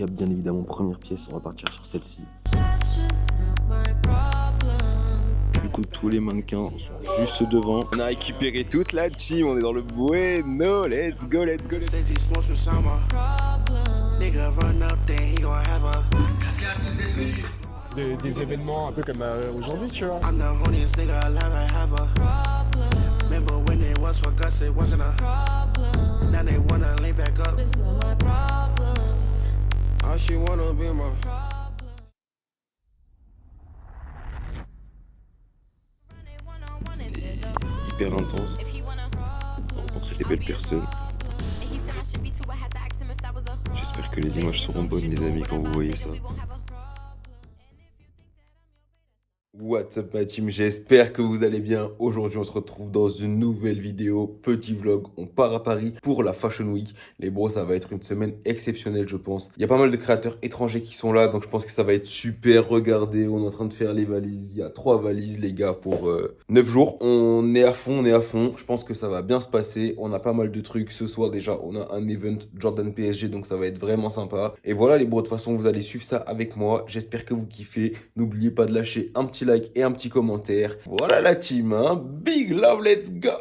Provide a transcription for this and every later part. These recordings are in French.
cap bien évidemment, première pièce, on va partir sur celle-ci. Du coup tous les mannequins sont juste devant. On a récupéré toute la team, on est dans le bueno, let's go, let's go, let's go. Des événements un peu comme aujourd'hui, tu vois. C'était hyper intense. On a rencontré des belles personnes. J'espère que les images seront bonnes les amis quand vous voyez ça. What's up ma team, j'espère que vous allez bien. Aujourd'hui on se retrouve dans une nouvelle vidéo, petit vlog. On part à Paris pour la Fashion Week. Les bros, ça va être une semaine exceptionnelle je pense. Il y a pas mal de créateurs étrangers qui sont là, donc je pense que ça va être super. Regardez, on est en train de faire les valises. Il y a 3 valises les gars pour 9 jours. On est à fond, Je pense que ça va bien se passer. On a pas mal de trucs. Ce soir déjà, on a un event Jordan PSG, donc ça va être vraiment sympa. Et voilà les bros, de toute façon vous allez suivre ça avec moi. J'espère que vous kiffez. N'oubliez pas de lâcher un petit like et un petit commentaire. Voilà la team, hein. Big love, let's go.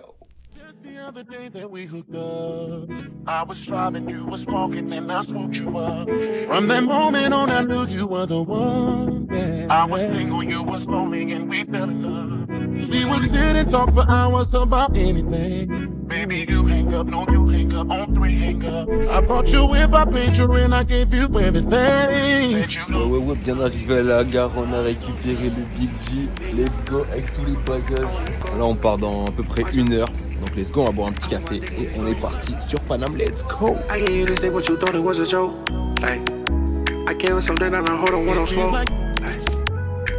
The day that we hooked up, I was driving, you was walking, and I swooped you up. From that moment on, I knew you were the one. Yeah. I was single, you was lonely, and we fell in love. We would sit and talk for hours about anything. Baby, you hang up, no, you hang up, on 3 hang up. I brought you with my picture and I gave you everything. Ouais, bien arrivé à la gare, on a récupéré le Big G. Let's go avec tous les bagages. Là, on part dans à peu près 1 heure. Donc let's go, on va boire un petit café et on est parti sur Paname, let's go.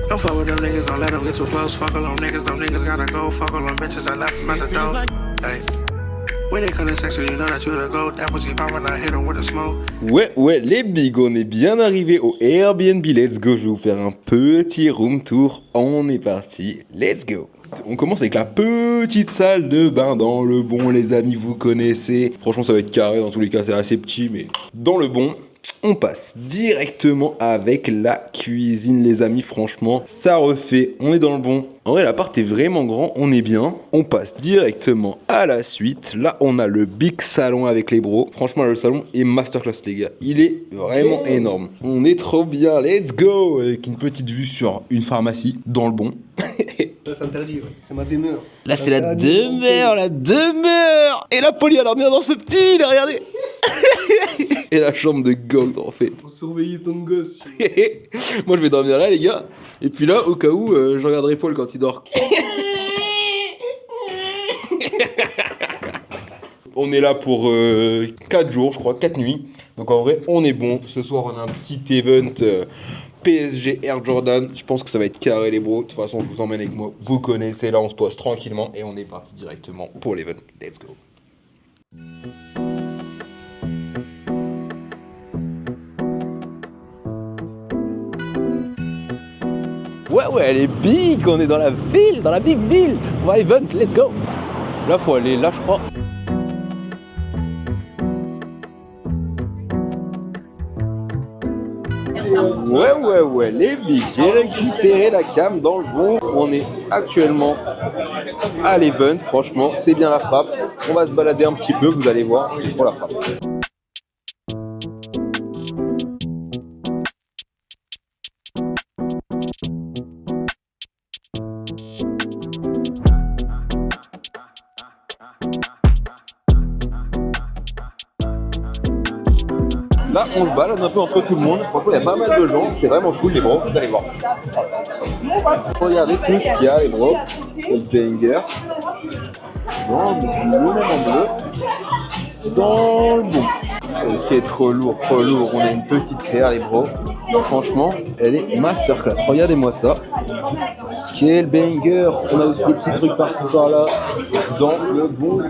Don't fuck with them niggas, don't let them get too close. Fuck all them niggas gotta go. Fuck all them bitches, I left them at the door. Hey. When they come to section, you know that you the goat. That was you poppin', I hit them with the smoke. Ouais, les bigs, on est bien arrivé au Airbnb, let's go. Je vais vous faire un petit room tour. On est parti, let's go. On commence avec la petite salle de bain dans le bon, les amis, vous connaissez. Franchement, ça va être carré, dans tous les cas, c'est assez petit, mais dans le bon. On passe directement avec la cuisine, les amis. Franchement, ça refait. On est dans le bon. En vrai, l'appart est vraiment grand. On est bien. On passe directement à la suite. Là, on a le big salon avec les bros. Franchement, le salon est masterclass, les gars. Il est vraiment énorme. On est trop bien. Let's go. Avec une petite vue sur une pharmacie dans le bon. Ça, c'est interdit, ouais. C'est ma demeure. Là, c'est la demeure. Et la Polly a dormi dans ce petit lit, regardez. Et la chambre de gold, en fait. Faut surveiller ton gosse. Moi, je vais dormir là, les gars. Et puis là, au cas où, je regarderai Paul quand il dort. On est là pour 4 jours, je crois, 4 nuits. Donc en vrai, on est bon. Ce soir, on a un petit event PSG Air Jordan. Je pense que ça va être carré, les bros. De toute façon, je vous emmène avec moi. Vous connaissez, là, on se pose tranquillement. Et on est parti directement pour l'event. Let's go. Ouais, elle est big, on est dans la ville, dans la big ville. On va à l'event, let's go. Là, faut aller là, je crois. Ouais, les bigs. J'ai récupéré la cam dans le bon. On est actuellement à l'event, franchement, c'est bien la frappe. On va se balader un petit peu, vous allez voir, c'est trop la frappe. Là, on se balade un peu entre tout le monde. Franchement, il y a pas mal de gens. C'est vraiment cool, les bros. Vous allez voir. Regardez tout ce qu'il y a, les bros. C'est le banger. Dans le bleu. Dans le bon. Ok, trop lourd. On a une petite créa, les bros. Franchement, elle est masterclass. Regardez-moi ça. Quel banger. On a aussi des petits trucs par-ci par-là. Dans le bon.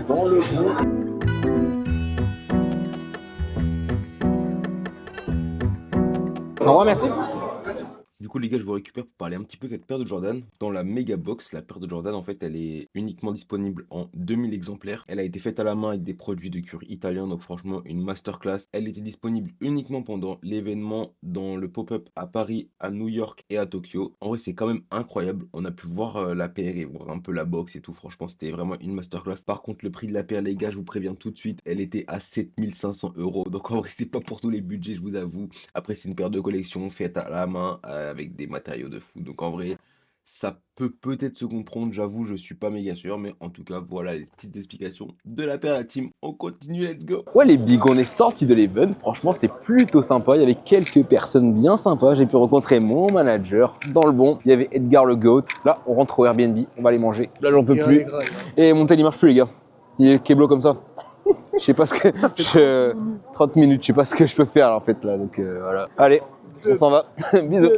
Au revoir, merci. Du coup les gars, je vous récupère pour parler un petit peu de cette paire de Jordan. Dans la méga box, la paire de Jordan en fait elle est uniquement disponible en 2000 exemplaires. Elle a été faite à la main avec des produits de cuir italien, donc franchement une masterclass. Elle était disponible uniquement pendant l'événement dans le pop-up à Paris, à New York et à Tokyo. En vrai c'est quand même incroyable, on a pu voir la paire et voir un peu la box et tout, franchement c'était vraiment une masterclass. Par contre le prix de la paire les gars, je vous préviens tout de suite, elle était à 7500 €. Donc en vrai c'est pas pour tous les budgets, je vous avoue. Après c'est une paire de collection faite à la main avec des matériaux de fou. Donc en vrai ça peut peut-être se comprendre, j'avoue je suis pas méga sûr, mais en tout cas voilà les petites explications de la paire à team. On continue, let's go. Ouais les bigs, on est sortis de l'event, franchement c'était plutôt sympa, il y avait quelques personnes bien sympas, j'ai pu rencontrer mon manager dans le bon, il y avait Edgar le GOAT, là on rentre au Airbnb, on va aller manger, là j'en peux plus, et mon tel il marche plus les gars, il est keblo comme ça. Je sais pas ce que 30 minutes, je sais pas ce que je peux faire là, en fait là, donc voilà. Allez, on s'en va. Bisous.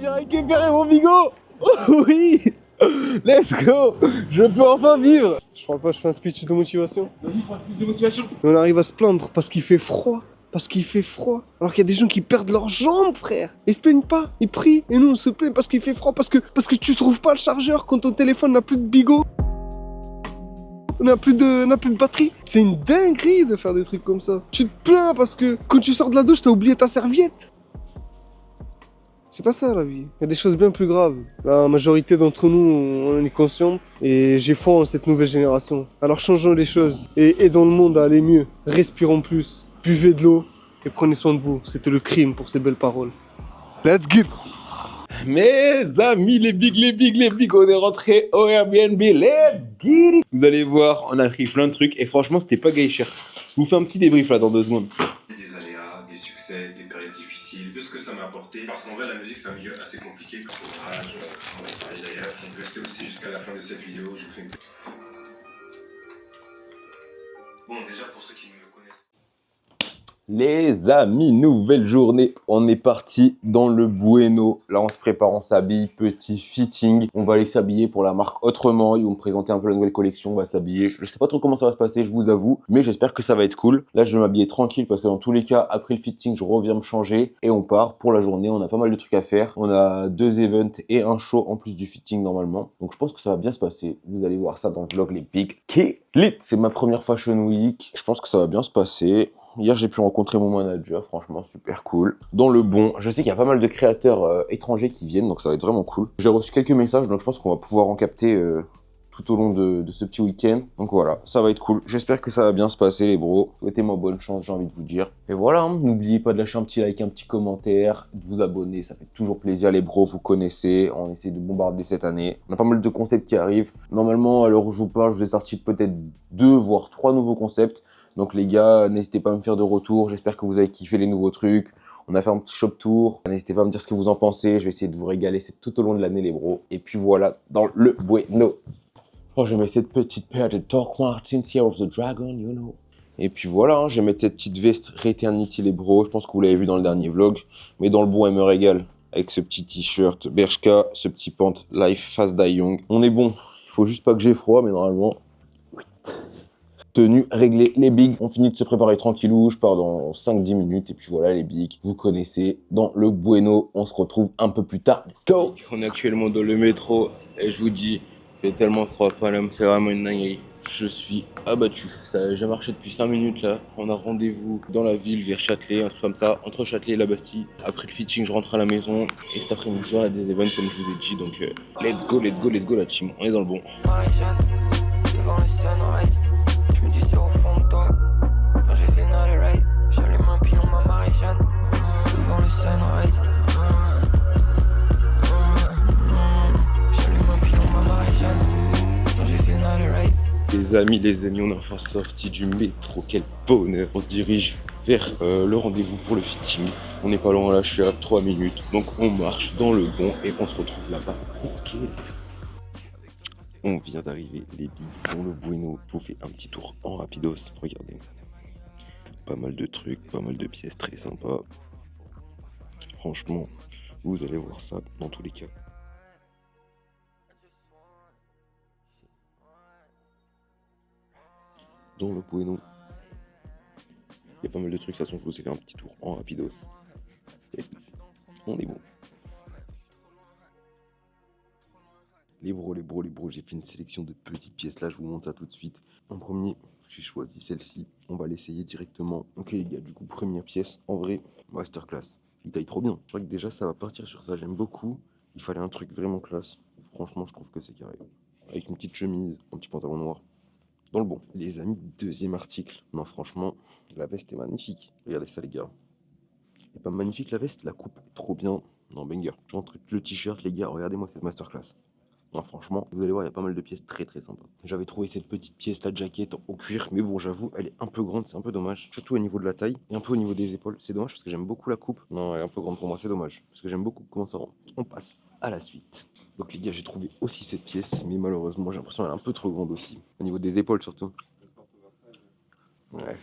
J'ai récupéré mon bigot. Oui. Let's go! Je peux enfin vivre! Je parle pas, je fais un speech de motivation. Vas-y, fais un speech de motivation. On arrive à se plaindre parce qu'il fait froid. Parce qu'il fait froid. Alors qu'il y a des gens qui perdent leurs jambes, frère. Ils se plaignent pas, ils prient. Et nous, on se plaint parce qu'il fait froid. Parce que tu trouves pas le chargeur quand ton téléphone n'a plus de bigot. On n'a plus de batterie. C'est une dinguerie de faire des trucs comme ça. Tu te plains parce que quand tu sors de la douche, t'as oublié ta serviette. C'est pas ça la vie. Il y a des choses bien plus graves. La majorité d'entre nous, on en est consciente. Et j'ai foi en cette nouvelle génération. Alors changeons les choses et aidons le monde à aller mieux. Respirons plus, buvez de l'eau et prenez soin de vous. C'était le crime pour ces belles paroles. Let's get! Mes amis, les bigs, on est rentré au Airbnb, let's get it! Vous allez voir, on a pris plein de trucs et franchement, c'était pas gay cher. Je vous fais un petit débrief là dans 2 secondes. Des aléas, des succès, des périodes difficiles, de ce que ça m'a apporté. Parce qu'en vrai, la musique, c'est un milieu assez compliqué. Courage, d'ailleurs. Donc, restez aussi jusqu'à la fin de cette vidéo. Je vous fais une... Bon, déjà, pour ceux qui ne me connaissent pas. Les amis, nouvelle journée, on est parti dans le Bueno. Là on se prépare, on s'habille, petit fitting. On va aller s'habiller pour la marque Autrement. Ils vont me présenter un peu la nouvelle collection, on va s'habiller. Je sais pas trop comment ça va se passer, je vous avoue, mais j'espère que ça va être cool. Là je vais m'habiller tranquille parce que dans tous les cas, après le fitting, je reviens me changer et on part pour la journée. On a pas mal de trucs à faire. On a 2 events et un show en plus du fitting normalement. Donc je pense que ça va bien se passer. Vous allez voir ça dans le vlog les bigs. C'est ma première Fashion Week. Je pense que ça va bien se passer. Hier, j'ai pu rencontrer mon manager, franchement, super cool. Dans le bon, je sais qu'il y a pas mal de créateurs étrangers qui viennent, donc ça va être vraiment cool. J'ai reçu quelques messages, donc je pense qu'on va pouvoir en capter tout au long de ce petit week-end. Donc voilà, ça va être cool. J'espère que ça va bien se passer, les bros. Souhaitez-moi bonne chance, j'ai envie de vous dire. Et voilà, hein, n'oubliez pas de lâcher un petit like, un petit commentaire, de vous abonner, ça fait toujours plaisir, les bros, vous connaissez. On essaie de bombarder cette année. On a pas mal de concepts qui arrivent. Normalement, à l'heure où je vous parle, je vous ai sorti peut-être 2 voire 3 nouveaux concepts. Donc les gars, n'hésitez pas à me faire de retour, j'espère que vous avez kiffé les nouveaux trucs. On a fait un petit shop tour, n'hésitez pas à me dire ce que vous en pensez, je vais essayer de vous régaler, c'est tout au long de l'année les bros. Et puis voilà, dans le Bueno. Oh, je vais mettre cette petite paire de Doc Martens Year of the Dragon, you know. Et puis voilà, hein, je vais mettre cette petite veste Reternity les bros, je pense que vous l'avez vu dans le dernier vlog. Mais dans le bon, elle me régale. Avec ce petit t-shirt Bershka, ce petit pant Life Fast Die Young. On est bon, il faut juste pas que j'ai froid, mais normalement... Tenue réglée, les bigs, on finit de se préparer tranquillou, je pars dans 5-10 minutes et puis voilà les bigs, vous connaissez, dans le Bueno, on se retrouve un peu plus tard, let's go. On est actuellement dans le métro et je vous dis, il fait tellement froid, Paname, c'est vraiment une dinguerie. Je suis abattu, j'ai marché depuis 5 minutes là, on a rendez-vous dans la ville vers Châtelet, un truc comme ça, entre Châtelet et la Bastille. Après le fitting, je rentre à la maison et cet après-midi on a des events comme je vous ai dit, donc let's go la team, on est dans le bon. Les amis, on est enfin sorti du métro, quel bonheur. On se dirige vers le rendez-vous pour le fitting. On n'est pas loin là, je suis à 3 minutes. Donc on marche dans le bon et on se retrouve là-bas. Let's get it. On vient d'arriver, les bigs, dans le Bueno. Je vous fais un petit tour en rapidos, regardez. Pas mal de trucs, pas mal de pièces très sympas. Franchement, vous allez voir ça dans tous les cas. Dans le Bueno, il y a pas mal de trucs. De toute façon, je vous ai fait un petit tour en rapidos. On est bon. Les bros, j'ai fait une sélection de petites pièces là, je vous montre ça tout de suite. En premier, j'ai choisi celle-ci, on va l'essayer directement. Ok les gars, du coup, première pièce, en vrai, masterclass. Il taille trop bien. Je crois que déjà ça va partir sur ça, j'aime beaucoup. Il fallait un truc vraiment classe. Franchement, je trouve que c'est carré. Avec une petite chemise, un petit pantalon noir. Dans le bon. Les amis, deuxième article. Non, franchement, la veste est magnifique. Regardez ça les gars. Elle est pas magnifique la veste, la coupe est trop bien. Non, banger. J'entre le t-shirt les gars, regardez-moi cette masterclass. Non, franchement, vous allez voir, il y a pas mal de pièces très sympas. J'avais trouvé cette petite pièce, la jaquette au cuir, mais bon, j'avoue, elle est un peu grande, c'est un peu dommage. Surtout au niveau de la taille et un peu au niveau des épaules. C'est dommage parce que j'aime beaucoup la coupe. Non, elle est un peu grande pour moi, c'est dommage. Parce que j'aime beaucoup comment ça rend. On passe à la suite. Donc les gars, j'ai trouvé aussi cette pièce, mais malheureusement, j'ai l'impression qu'elle est un peu trop grande aussi. Au niveau des épaules surtout. Ouais.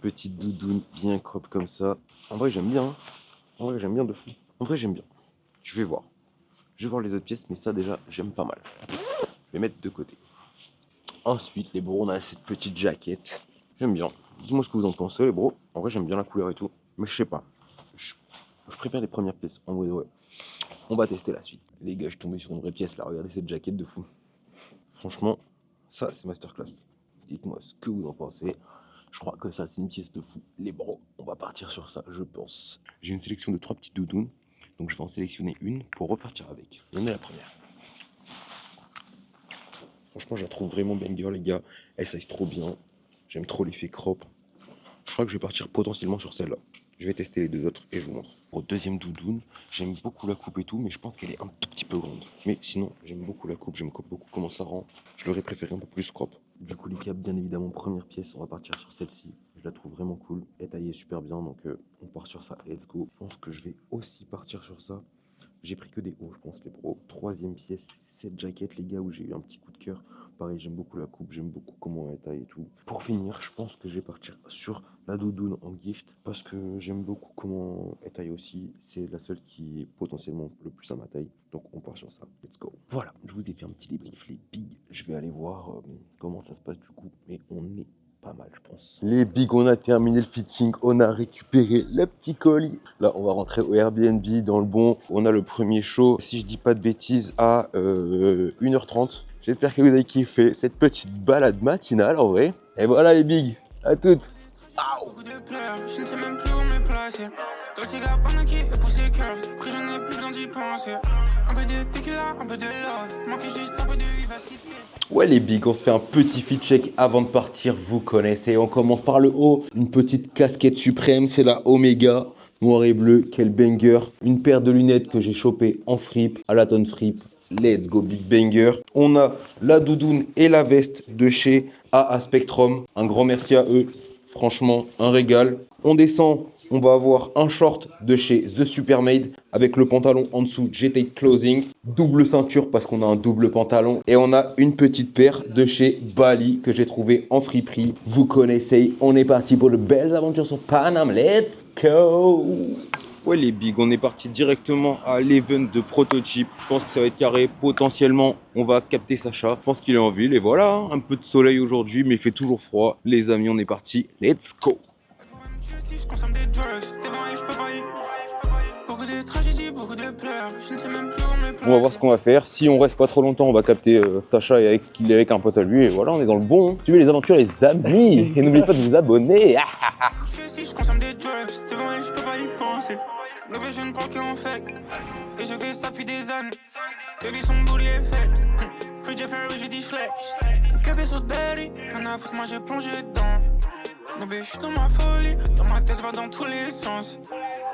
Petite doudoune bien crop comme ça. En vrai, j'aime bien. Hein. En vrai, j'aime bien de fou. En vrai, j'aime bien. Je vais voir. Je vais voir les autres pièces, mais ça, déjà, j'aime pas mal. Je vais mettre de côté. Ensuite, les bros, on a cette petite jaquette. J'aime bien. Dites-moi ce que vous en pensez, les bros. En vrai, j'aime bien la couleur et tout. Mais je sais pas. Je préfère les premières pièces. En vrai, ouais. On va tester la suite. Les gars, je suis tombé sur une vraie pièce, là. Regardez cette jaquette de fou. Franchement, ça, c'est masterclass. Dites-moi ce que vous en pensez. Je crois que ça, c'est une pièce de fou. Les bros, on va partir sur ça, je pense. J'ai une sélection de 3 petites doudounes. Donc je vais en sélectionner une pour repartir avec. On est la première. Franchement, je la trouve vraiment banger, les gars. Elle size trop bien. J'aime trop l'effet crop. Je crois que je vais partir potentiellement sur celle-là. Je vais tester les deux autres et je vous montre. Pour deuxième doudoune, j'aime beaucoup la coupe et tout, mais je pense qu'elle est un tout petit peu grande. Mais sinon, j'aime beaucoup la coupe, j'aime beaucoup comment ça rend. Je l'aurais préféré un peu plus crop. Du coup, les gars, bien évidemment, première pièce, on va partir sur celle-ci. Je la trouve vraiment cool. Elle est taillée super bien, donc on part sur ça. Let's go. Je pense que je vais aussi partir sur ça. J'ai pris que des hauts, je pense, les pros. Troisième pièce, cette jaquette, les gars, où j'ai eu un petit coup de cœur. Pareil, j'aime beaucoup la coupe, j'aime beaucoup comment elle taille et tout. Pour finir, je pense que je vais partir sur la doudoune en gift parce que j'aime beaucoup comment elle taille aussi. C'est la seule qui est potentiellement le plus à ma taille. Donc on part sur ça. Let's go. Voilà, je vous ai fait un petit débrief, les bigs. Je vais aller voir comment ça se passe du coup. Mais on est pas mal, je pense. Les bigs, on a terminé le fitting, on a récupéré le petit colis. Là, on va rentrer au Airbnb dans le bon. On a le premier show, si je dis pas de bêtises, à 1h30. J'espère que vous avez kiffé cette petite balade matinale en vrai. Et voilà les bigs, à toutes. Beaucoup de pleurs, je ne sais même plus où me placer. Dolce Gabbana qui est poussé curve, après j'en ai plus besoin d'y penser. Un peu de tequila, un peu de love, manque juste un peu de vivacité. Ouais les bigs, on se fait un petit fit check avant de partir, vous connaissez. On commence par le haut, une petite casquette suprême, c'est la Omega, noir et bleu, quel banger. Une paire de lunettes que j'ai chopé en fripe, à la tonne fripe. Let's go, big banger. On a la doudoune et la veste de chez AA Spectrum. Un grand merci à eux. Franchement, un régal. On descend, on va avoir un short de chez The Supermade avec le pantalon en dessous GT Clothing. Double ceinture parce qu'on a un double pantalon. Et on a une petite paire de chez Bali que j'ai trouvé en friperie. Vous connaissez, on est parti pour de belles aventures sur Paname. Let's go! Ouais les bigs, on est parti directement à l'event de prototype. Je pense que ça va être carré. Potentiellement, on va capter Sacha. Je pense qu'il est en ville et voilà, hein, un peu de soleil aujourd'hui, mais il fait toujours froid. Les amis, on est parti. Let's go. On va voir ce qu'on va faire. Si on reste pas trop longtemps, on va capter Sacha et qu'il est avec un pote à lui. Et voilà, on est dans le bon. Suivez les aventures, les amis. Et n'oubliez pas de vous abonner. Bébé, je ne prends qu'en fait. Et je fais ça depuis des années. Bébé, son boulet est fait. Free Jeffrey, j'ai dit schlek. Bébé, sur daddy. Rien à foutre, moi j'ai plongé dedans. Bébé, je suis dans ma folie. Dans ma tête, je vais dans tous les sens.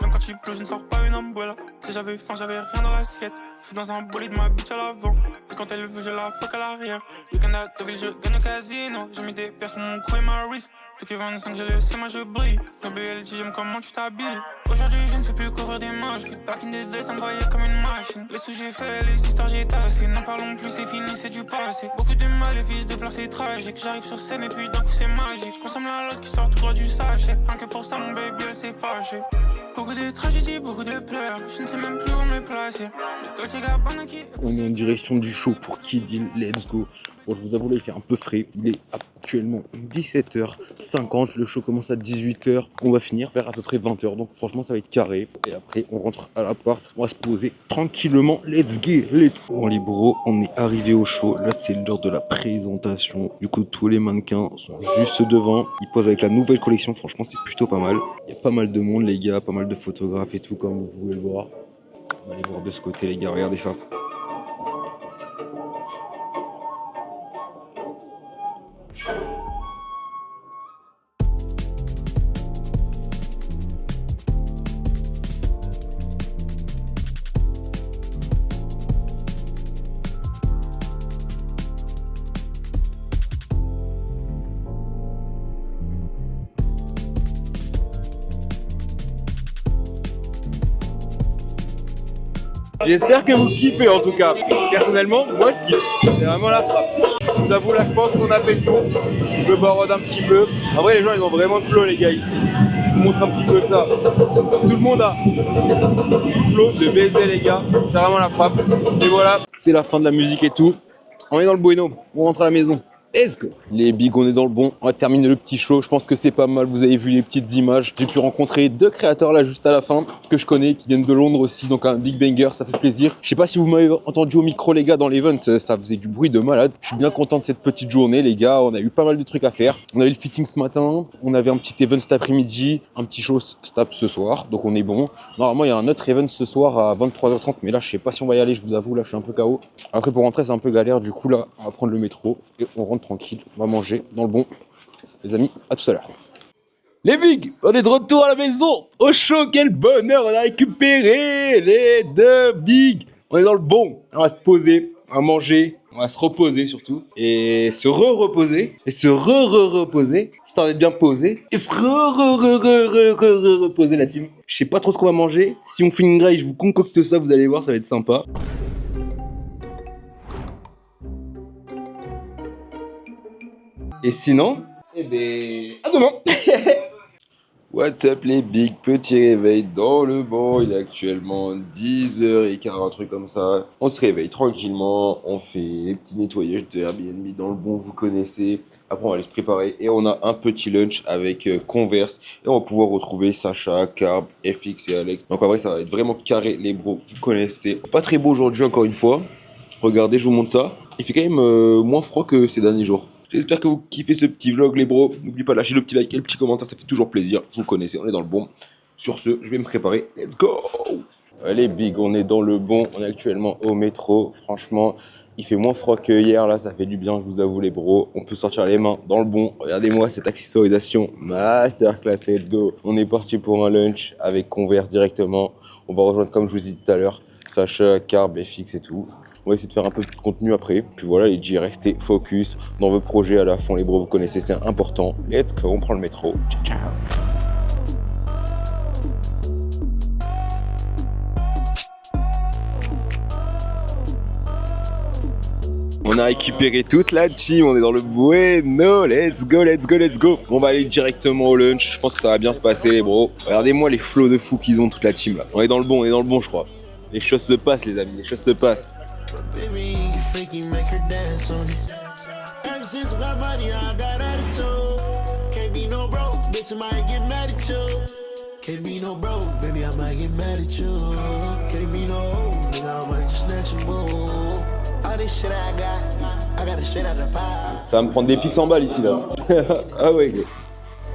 Même quand il pleut, je ne sors pas une umbrella. Si j'avais faim, j'avais rien dans l'assiette. Je suis dans un bolide, ma bitch à l'avant. Et quand elle veut, je la fuck à l'arrière. Weekend à Deauville, je gagne au casino. J'ai mis des pierres sur mon cou et ma wrist. Tout qui 25, j'ai laissé, moi je brille. Bébé, elle dit, j'aime comment tu t'habilles. Aujourd'hui je ne fais plus couvrir des moches. Plus back in the day, ça me voyait comme une machine. Les sous j'ai fait, les histoires j'ai tassé. N'en parlons plus, c'est fini, c'est du passé. Beaucoup de mal, les fils de pleurs, c'est tragique. J'arrive sur scène et puis d'un coup c'est magique. Je consomme la lotte qui sort tout droit du sachet. Rien que pour ça, mon baby, elle s'est fâchée. Beaucoup de tragédies, beaucoup de pleurs. Je ne sais même plus où me placer. Le Dolce Gabbana qui... On est en direction du show pour Kid Hill, let's go. Bon, je vous avoue, là, il fait un peu frais. Il est actuellement 17h50. Le show commence à 18h. On va finir vers à peu près 20h. Donc, franchement, ça va être carré. Et après, on rentre à l'appart. On va se poser tranquillement. Let's get lit. Bon, les bros, on est arrivé au show. Là, c'est l'heure de la présentation. Du coup, tous les mannequins sont juste devant. Ils posent avec la nouvelle collection. Franchement, c'est plutôt pas mal. Il y a pas mal de monde, les gars. Pas mal de photographes et tout, comme vous pouvez le voir. On va aller voir de ce côté, les gars. Regardez ça. J'espère que vous kiffez en tout cas. Personnellement, moi je kiffe. C'est vraiment la frappe. Je vous avoue, là je pense qu'on a fait le tour. Je me barode un petit peu. En vrai, les gens ils ont vraiment de flow, les gars, ici. Je vous montre un petit peu ça. Tout le monde a du flow, de baiser, les gars. C'est vraiment la frappe. Et voilà, c'est la fin de la musique et tout. On est dans le bueno. On rentre à la maison. Let's go. Les bigs, on est dans le bon. On va terminer le petit show. Je pense que c'est pas mal. Vous avez vu les petites images. J'ai pu rencontrer 2 créateurs là juste à la fin que je connais, qui viennent de Londres aussi. Donc un big banger, ça fait plaisir. Je sais pas si vous m'avez entendu au micro, les gars, dans l'event. Ça faisait du bruit de malade. Je suis bien content de cette petite journée, les gars. On a eu pas mal de trucs à faire. On avait le fitting ce matin. On avait un petit event cet après-midi. Un petit show stap ce soir. Donc on est bon. Normalement, il y a un autre event ce soir à 23h30. Mais là, je sais pas si on va y aller. Je vous avoue, là, je suis un peu KO. Après, pour rentrer, c'est un peu galère. Du coup, là, on va prendre le métro et on rentre tranquille. On va manger dans le bon. Les amis, à tout à l'heure. Les bigs, on est de retour à la maison. Au show, quel bonheur. On a récupéré les 2 bigs. On est dans le bon. On va se poser, on va manger, on va se reposer surtout. Et se reposer. Et se reposer. Histoire d'être bien posé. Et se reposer la team. Je sais pas trop ce qu'on va manger. Si on fait une graille, je vous concocte ça. Vous allez voir, ça va être sympa. Et sinon, eh ben, à demain. What's up les bigs, petit réveil dans le banc, il est actuellement 10h15, un truc comme ça. On se réveille tranquillement, on fait les petits nettoyages de Airbnb dans le bon, vous connaissez. Après on va aller se préparer et on a un petit lunch avec Converse. Et on va pouvoir retrouver Sacha, Carb, FX et Alex. Donc en vrai ça va être vraiment carré les bros, vous connaissez. Pas très beau aujourd'hui encore une fois. Regardez, je vous montre ça. Il fait quand même moins froid que ces derniers jours. J'espère que vous kiffez ce petit vlog les bros. N'oubliez pas de lâcher le petit like et le petit commentaire, ça fait toujours plaisir. Vous connaissez, on est dans le bon. Sur ce, je vais me préparer. Let's go. Allez big, on est dans le bon. On est actuellement au métro. Franchement, il fait moins froid que hier. Là, ça fait du bien, je vous avoue les bros. On peut sortir les mains dans le bon. Regardez-moi cette accessorisation masterclass. Let's go. On est parti pour un lunch avec Converse directement. On va rejoindre, comme je vous ai dit tout à l'heure, Sacha, Carb, FX et tout. On va essayer de faire un peu de contenu après. Puis voilà les G, restez focus dans vos projets à la fond les bros, vous connaissez, c'est important. Let's go, on prend le métro. Ciao, ciao. On a récupéré toute la team, on est dans le bueno, let's go, let's go, let's go. On va aller directement au lunch, je pense que ça va bien se passer les bros. Regardez-moi les flots de fous qu'ils ont toute la team là. On est dans le bon je crois. Les choses se passent les amis, les choses se passent. Baby, you freaky, make her dance on it. Ever since I got money, I got attitude. Can't be no broke, bitch, I might get mad at you. Can't be no broke, baby, I might get mad at you. Can't be no nigga, I might just snatch you, boo. All this shit I got it straight out the pile. Ça va me prendre des pics en balles ici là. Ah ouais.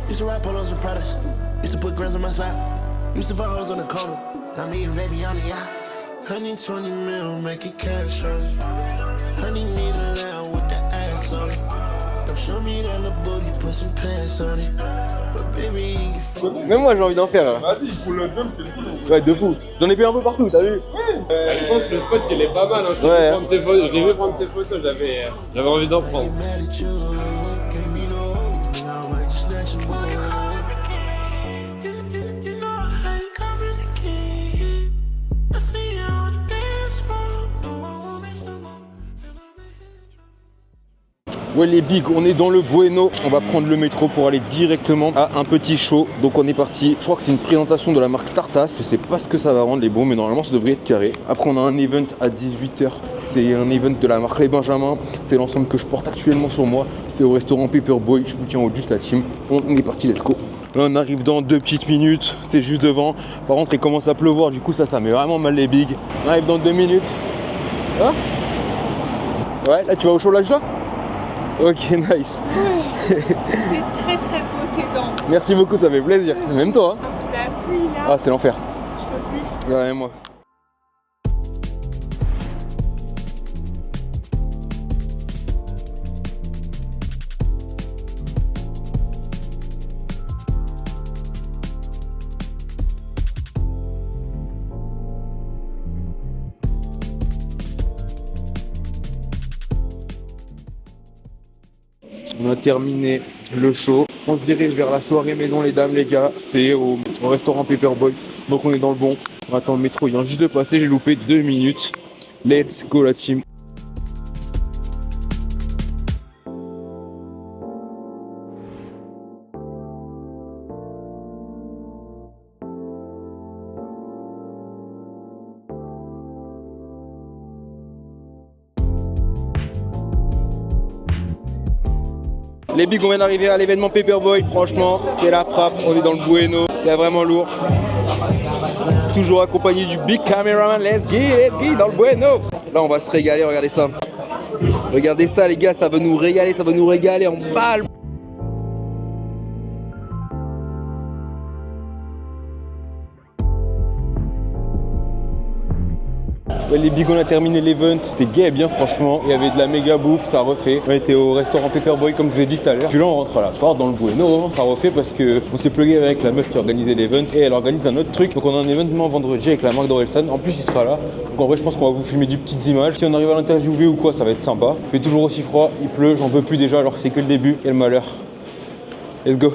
Used to rap polos and products. Used to put grams on my side. Used to fuck hoes on the corner. Now me and baby on the yacht. 120 mil, make it cash on it. Honey need a lamb with the ass on it. Don't show me that little booty, put some pants on it. But baby, Même moi j'ai envie d'en faire là. Vas-y, pour le drum, c'est fou. Ouais, de fou. J'en ai fait un peu partout, t'as vu? Je pense que le spot il est pas mal. Hein. Je l'ai vu prendre ses photos, j'avais envie d'en prendre. mad at you. Can't be no nigga, I might just snatch you, boy. You know I ain't Ouais les bigs, on est dans le Bueno. On va prendre le métro pour aller directement à un petit show. Donc on est parti. Je crois que c'est une présentation de la marque Tartas. Je sais pas ce que ça va rendre les bons, mais normalement ça devrait être carré. Après on a un event à 18h. C'est un event de la marque Les Benjamins. C'est l'ensemble que je porte actuellement sur moi. C'est au restaurant Paperboy. Je vous tiens au juste la team. On est parti, let's go. Là on arrive dans 2 petites minutes. C'est juste devant. Par contre il commence à pleuvoir. Du coup ça met vraiment mal les bigs. On arrive dans 2 minutes. Ah ouais, là tu vas au show là juste là? Ok, nice. Ouais, c'est très très beau tes dents. Merci beaucoup, ça fait plaisir. Même toi. Hein. Sous la pluie là. Ah, c'est l'enfer. Je peux plus. Ouais, moi. On a terminé le show. On se dirige vers la soirée maison les dames les gars. C'est au restaurant Paperboy. Donc on est dans le bon. On attend le métro. Il vient juste de passer. J'ai loupé 2 minutes. Let's go la team. Les bigs, on vient d'arriver à l'événement Paperboy. Franchement, c'est la frappe. On est dans le Bueno. C'est vraiment lourd. Toujours accompagné du big cameraman. Let's go dans le Bueno. Là, on va se régaler. Regardez ça. Regardez ça, les gars. Ça va nous régaler. Ça va nous régaler en balle. Les bigs, on a terminé l'event, c'était gay bien franchement, il y avait de la méga bouffe, ça refait. On était au restaurant Paperboy comme je vous ai dit tout à l'heure. Puis là on rentre à la porte dans le Bueno, vraiment ça refait parce que on s'est plugué avec la meuf qui organisait l'event et elle organise un autre truc. Donc on a un événement vendredi avec la marque d'Orelsan, en plus il sera là. Donc en vrai je pense qu'on va vous filmer des petites images. Si on arrive à l'interviewer ou quoi ça va être sympa. Il fait toujours aussi froid, il pleut, j'en peux plus déjà alors c'est que le début. Quel malheur. Let's go.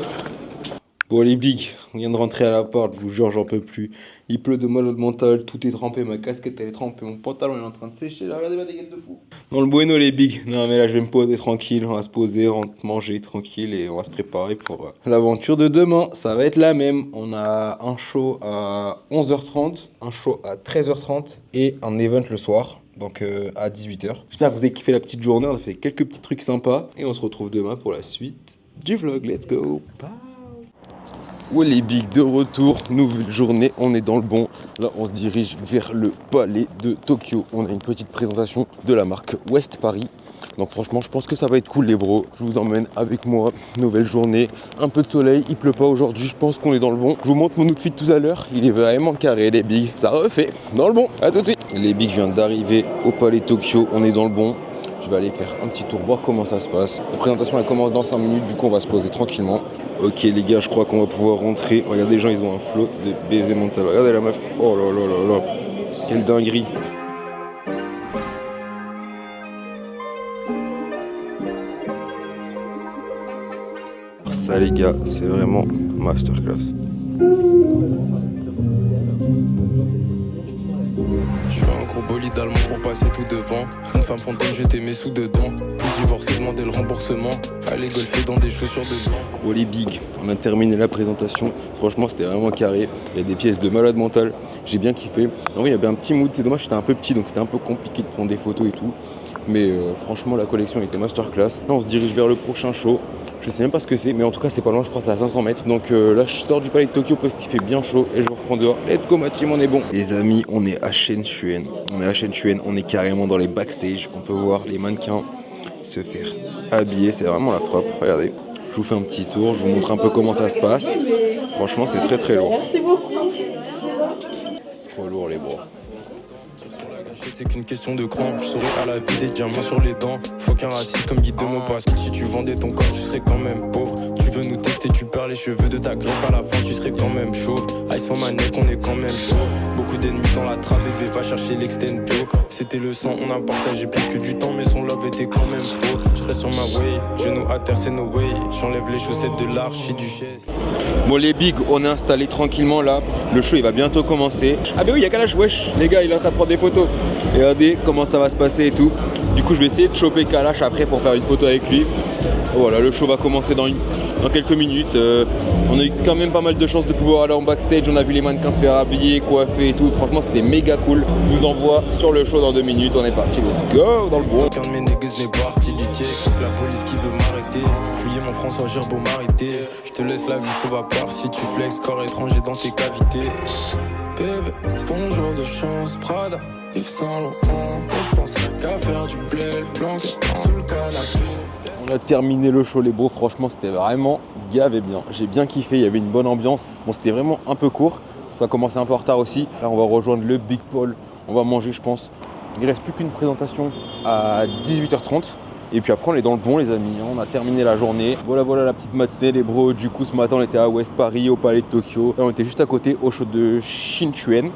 Bon les bigs, on vient de rentrer à la porte, je vous jure j'en peux plus. Il pleut de malade mental, tout est trempé, ma casquette elle est trempée, mon pantalon il est en train de sécher, là, regardez ma dégaine de fou. Dans le Bueno les bigs, non mais là je vais me poser tranquille, on va se poser, manger tranquille et on va se préparer pour l'aventure de demain. Ça va être la même, on a un show à 11h30, un show à 13h30 et un event le soir. Donc à 18h. J'espère que vous avez kiffé la petite journée, on a fait quelques petits trucs sympas et on se retrouve demain pour la suite du vlog. Let's go. Bye. Ouais les bigs, de retour, nouvelle journée, on est dans le bon. Là on se dirige vers le palais de Tokyo. On a une petite présentation de la marque West Paris. Donc franchement je pense que ça va être cool les bros. Je vous emmène avec moi, nouvelle journée, un peu de soleil, il pleut pas aujourd'hui, je pense qu'on est dans le bon. Je vous montre mon outfit tout à l'heure, il est vraiment carré les bigs. Ça refait, dans le bon, à tout de suite. Les bigs, je viens d'arriver au palais Tokyo, on est dans le bon. Je vais aller faire un petit tour, voir comment ça se passe. La présentation elle commence dans 5 minutes, du coup on va se poser tranquillement. Ok les gars, je crois qu'on va pouvoir rentrer. Regardez les gens, ils ont un flot de baiser mental. Regardez la meuf, oh là là là là. Quelle dinguerie. Ça les gars, c'est vraiment masterclass. Je fais un gros bolide allemand pour passer tout devant. Une femme fantôme, j'étais mes sous dedans. Puis divorcé, demander le remboursement. Aller golfer dans des chaussures de blanc. Oh les bigs, on a terminé la présentation. Franchement, c'était vraiment carré. Il y a des pièces de malade mental. J'ai bien kiffé. En vrai, il y avait un petit mood. C'est dommage, j'étais un peu petit, donc c'était un peu compliqué de prendre des photos et tout. Mais franchement, la collection était masterclass. Là, on se dirige vers le prochain show. Je sais même pas ce que c'est, mais en tout cas, c'est pas loin. Je crois que c'est à 500 mètres. Donc là, je sors du palais de Tokyo parce qu'il fait bien chaud et je reprends dehors. Let's go, ma team, on est bon. Les amis, on est à Shenshuen. On est carrément dans les backstage. On peut voir les mannequins se faire habiller. C'est vraiment la frappe. Regardez. Je vous fais un petit tour. Je vous montre un peu comment ça se passe. Franchement, c'est très très lourd. Merci beaucoup. C'est trop lourd, les bras. C'est qu'une question de cran, je serai à la vie des diamants sur les dents. Faut qu'un raciste comme guide de mon passé. Si tu vendais ton corps, tu serais quand même pauvre. Tu veux nous tester, tu perds les cheveux de ta greffe. À la fin, tu serais quand même chauve. Ice on ma neck, on est quand même chaud. beaucoup d'ennemis dans la trappe, bébé va chercher l'extendo. C'était le sang, on a partagé plus que du temps, mais son love était quand même faux. Je reste sur ma way, genoux à terre c'est no way. J'enlève les chaussettes de l'archiduchesse. Bon les bigs, on est installés tranquillement là. Le show il va bientôt commencer. Ah bah oui, il y a Kalash, wesh. Les gars, il est en train de prendre des photos. Et regardez comment ça va se passer et tout. Du coup je vais essayer de choper Kalash après pour faire une photo avec lui. Voilà, le show va commencer dans quelques minutes. On a eu quand même pas mal de chance de pouvoir aller en backstage. On a vu les mannequins se faire habiller, coiffer et tout. Franchement c'était méga cool. Je vous envoie sur le show dans 2 minutes. On est parti, let's go dans le bon. Aucun de mes niggas n'est parti liquer. C'est la police qui veut m'arrêter. Fouiller mon François Gerbeau m'arrêter. Je te laisse la vie sauve à part si tu flex corps étranger dans tes cavités. Bébé, c'est ton jour de chance, Prada, Yves Saint Laurent. Je pense qu'à faire du blé, le blanc sous le canapé. On a terminé le show les bros, franchement c'était vraiment gavé bien. J'ai bien kiffé, il y avait une bonne ambiance. Bon c'était vraiment un peu court, ça a commencé un peu en retard aussi. Là on va rejoindre le Big Paul, on va manger je pense. Il reste plus qu'une présentation à 18h30. Et puis après on est dans le bon les amis, on a terminé la journée. Voilà la petite matinée les bros. Du coup ce matin on était à West Paris, au Palais de Tokyo. Là on était juste à côté au show de Shinchuen.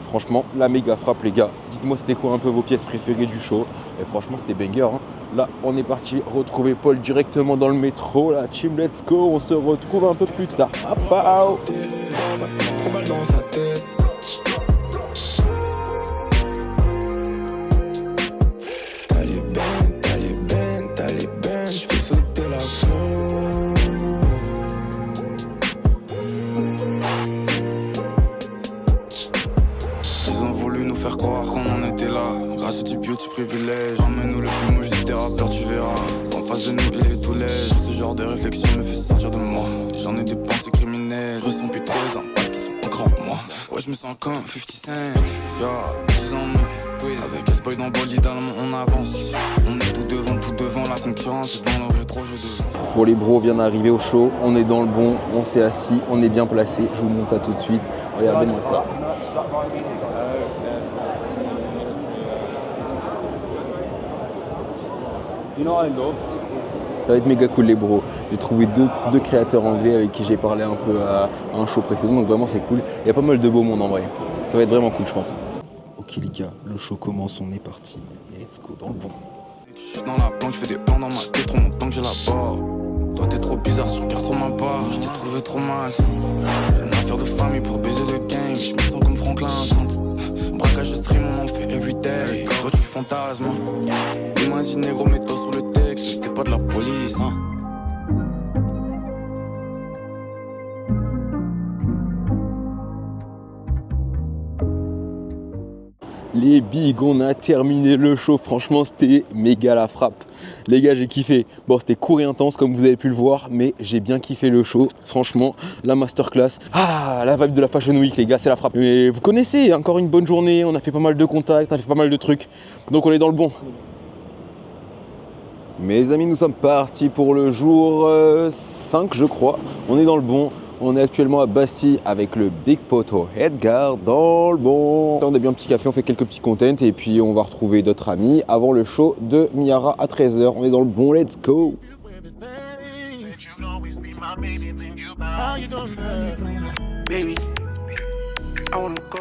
Franchement la méga frappe les gars. Dites-moi c'était quoi un peu vos pièces préférées du show. Et franchement c'était banger hein. Là on est parti retrouver Paul directement dans le métro. La team let's go, on se retrouve un peu plus tard. Apao. Trop mal dans sa tête. C'est du beauty privilège. Emmène-nous le plus moche des thérapeutes, tu verras. En face de nous, il est tout léger. Ce genre de réflexion me fait sortir de moi. J'en ai des pensées criminelles. Je ressens plus trop les impacts qui sont grands pour moi. Ouais, je me sens comme 50 Cent. Yo, 10 ans, mais avec S-Boy dans Bolide, on avance. On est tout devant la concurrence. Et dans nos rétro jeux devant. Bon les bros, on vient d'arriver au show. On est dans le bon, on s'est assis, on est bien placé. Je vous montre ça tout de suite. Regardez-moi ça. Ça va être méga cool les bros. J'ai trouvé deux créateurs anglais avec qui j'ai parlé un peu à un show précédent, donc vraiment c'est cool. Il y a pas mal de beau monde en vrai. Ça va être vraiment cool je pense. Ok les gars, le show commence, on est parti. Let's go dans le bon. Je suis dans la banque, je fais des plans dans ma tête, trop longtemps que j'ai la barre. Toi t'es trop bizarre, tu regardes trop ma barre. Je t'ai trouvé trop mal. Une affaire de famille pour baiser le game. Je me sens comme Franklin Chante. Braquage de stream, on en fait everyday. Toi tu fantasmes. Il m'a dit négro, mets-toi sur le texte. T'es pas de la police, hein. Les bigs, on a terminé le show, franchement c'était méga la frappe. Les gars j'ai kiffé, bon c'était court et intense comme vous avez pu le voir, mais j'ai bien kiffé le show, franchement la masterclass. Ah la vibe de la Fashion Week les gars, c'est la frappe. Mais vous connaissez, encore une bonne journée, on a fait pas mal de contacts, on a fait pas mal de trucs, donc on est dans le bon. Mes amis, nous sommes partis pour le jour 5 je crois, on est dans le bon. On est actuellement à Bastille avec le Big Poto Edgar dans le bon. On a bien un petit café, on fait quelques petits contents et puis on va retrouver d'autres amis avant le show de Miara à 13h. On est dans le bon, let's go.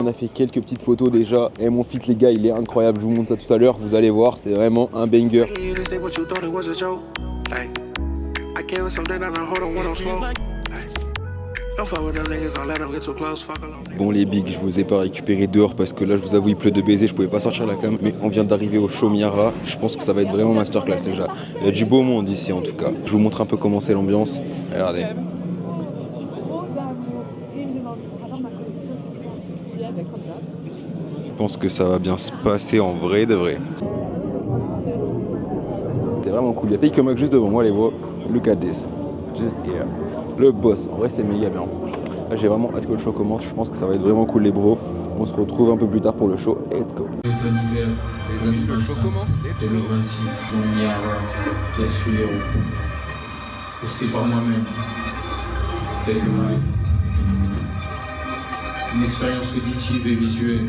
On a fait quelques petites photos déjà et mon fit les gars il est incroyable, je vous montre ça tout à l'heure, vous allez voir, c'est vraiment un banger. Bon les bigs, je vous ai pas récupéré dehors parce que là je vous avoue il pleut de baiser, je pouvais pas sortir la cam, mais on vient d'arriver au show Miara, je pense que ça va être vraiment masterclass déjà. Il y a du beau monde ici en tout cas. Je vous montre un peu comment c'est l'ambiance, regardez. Je pense que ça va bien se passer en vrai de vrai. C'est vraiment cool, il y a Take Mac juste devant moi les gars, look at this, just here. Le boss, en vrai c'est méga bien. Là j'ai vraiment hâte que le show commence, je pense que ça va être vraiment cool les bros. On se retrouve un peu plus tard pour le show, let's go. Les amis, le show commence, let's go. 2026, dans Miara, la sueur au fond. Posté par moi-même, quelques mailles. Une expérience auditive et visuelle.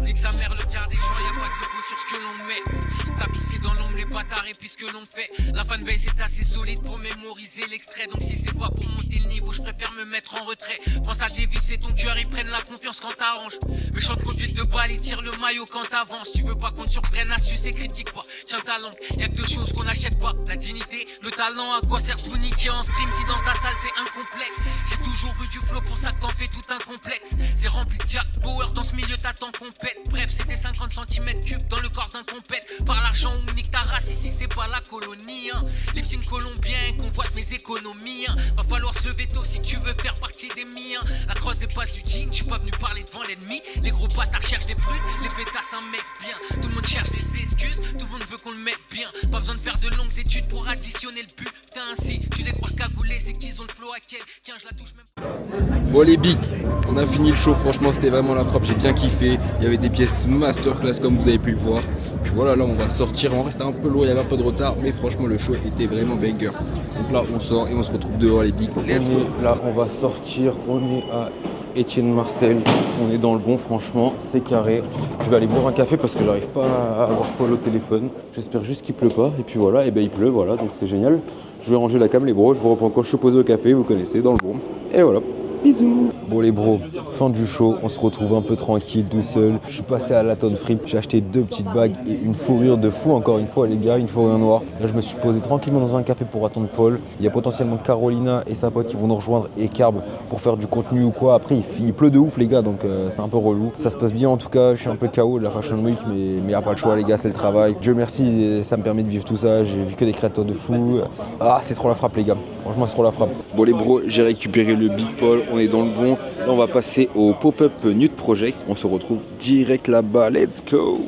Nique sa mère le quart des gens, y'a pas de goût sur ce que l'on met. Tapissé dans l'ombre les bâtards et puis ce que l'on fait. La fanbase est assez solide pour mémoriser l'extrait, donc si c'est pas pour monter limiter le niveau, je préfère me mettre en retrait. Pense à dévisser ton cœur, ils prennent la confiance quand t'arranges. Méchant de conduite de balle, ils tirent le maillot quand t'avances. Tu veux pas qu'on te surprenne, astuce et critique pas. Tiens ta langue, y'a que deux choses qu'on n'achète pas. La dignité, le talent, à quoi sert tout niquer en stream si dans ta salle c'est incomplet. J'ai toujours vu du flow, pour ça que t'en fais tout un complexe. C'est rempli de Jack Power, dans ce milieu t'attends qu'on pète. Bref, c'était 50 cm3 dans le corps d'un compète. Par l'argent ou nique ta race, ici c'est pas la colonie hein. Lifting colombien, convoite mes économies hein. Va falloir se lever tôt si tu veux faire partie des miens. La crosse dépasse du jean, j'suis pas venu parler devant l'ennemi. Les gros bâtards cherchent des brutes, les pétasses un mec bien. Tout le monde cherche des excuses, tout le monde veut qu'on le mette bien. Pas besoin de faire de longues études pour additionner le butin. Si tu les croises cagoulés, c'est qu'ils ont le flow à quel. Tiens, je la touche même. Bon les bigs, on a fini le show, franchement c'était vraiment la frappe, j'ai bien kiffé. Il y avait des pièces masterclass comme vous avez pu le voir. Puis voilà, là on va sortir, on restait un peu lourd, il y avait un peu de retard, mais franchement le show était vraiment banger. Donc là on sort et on se retrouve dehors les bigs. Let's go. Là on va sortir, on est à Étienne Marcel, on est dans le bon franchement, c'est carré. Je vais aller boire un café parce que j'arrive pas à avoir Paul au téléphone. J'espère juste qu'il pleut pas, et puis voilà, et ben il pleut, voilà, donc c'est génial. Je vais ranger la cam les bros, je vous reprends quand je suis posé au café, vous connaissez, dans le bon. Et voilà. Bisous. Bon les bros, fin du show, on se retrouve un peu tranquille tout seul. Je suis passé à la tonne frip, j'ai acheté 2 petites bagues et une fourrure de fou encore une fois les gars, une fourrure noire. Là je me suis posé tranquillement dans un café pour attendre Paul. Il y a potentiellement Carolina et sa pote qui vont nous rejoindre et Carb pour faire du contenu ou quoi. Après il pleut de ouf les gars donc c'est un peu relou. Ça se passe bien en tout cas, je suis un peu KO de la Fashion Week mais y a pas le choix les gars, c'est le travail. Dieu merci, ça me permet de vivre tout ça, j'ai vu que des créateurs de fou. Ah c'est trop la frappe les gars, franchement c'est trop la frappe. Bon les bros, j'ai récupéré le Big Paul, on est dans le bon. Là on va passer au pop-up Nude Project, on se retrouve direct là-bas, let's go.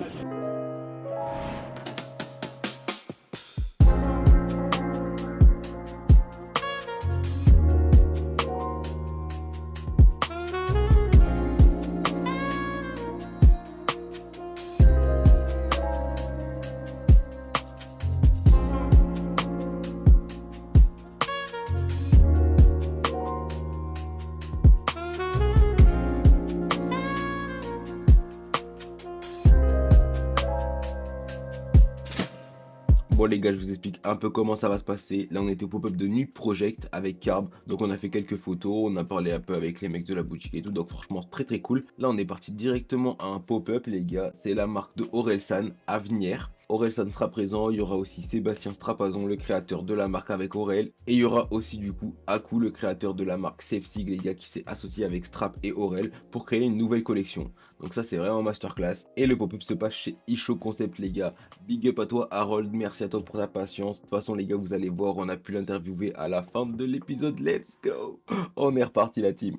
Bon les gars, je vous explique un peu comment ça va se passer. Là on était au pop-up de Nude Project avec Carb. Donc on a fait quelques photos, on a parlé un peu avec les mecs de la boutique et tout. Donc franchement très cool. Là on est parti directement à un pop-up les gars. C'est la marque de Orelsan, Avenir. Orelsan sera présent, il y aura aussi Sébastien Strapazon, le créateur de la marque avec Aurel. Et il y aura aussi du coup Aku, le créateur de la marque SafeSig les gars, qui s'est associé avec Strap et Aurel pour créer une nouvelle collection. Donc ça c'est vraiment masterclass. Et le pop-up se passe chez Isho Concept les gars. Big up à toi Harold, merci à toi pour ta patience. De toute façon les gars vous allez voir, on a pu l'interviewer à la fin de l'épisode, let's go. On est reparti la team.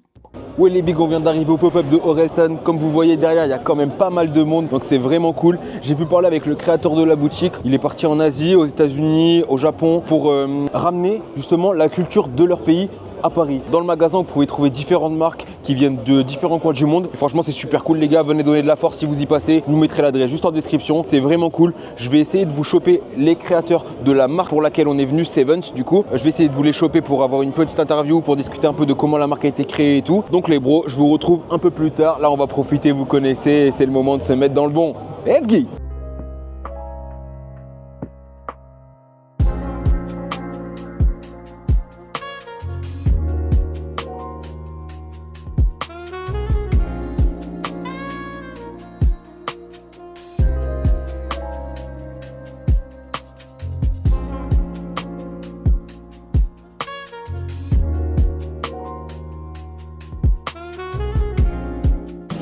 Ouais les bigs, on vient d'arriver au pop-up de Orelsan. Comme vous voyez derrière, il y a quand même pas mal de monde, donc c'est vraiment cool. J'ai pu parler avec le créateur de la boutique. Il est parti en Asie, aux États-Unis, au Japon pour ramener justement la culture de leur pays à Paris. Dans le magasin, vous pouvez trouver différentes marques qui viennent de différents coins du monde. Et franchement, c'est super cool les gars. Venez donner de la force si vous y passez. Je vous mettrai l'adresse juste en description. C'est vraiment cool. Je vais essayer de vous choper les créateurs de la marque pour laquelle on est venu, Sevens du coup. Je vais essayer de vous les choper pour avoir une petite interview, pour discuter un peu de comment la marque a été créée et tout. Donc les bros, je vous retrouve un peu plus tard. Là, on va profiter, vous connaissez. C'est le moment de se mettre dans le bon. Let's go!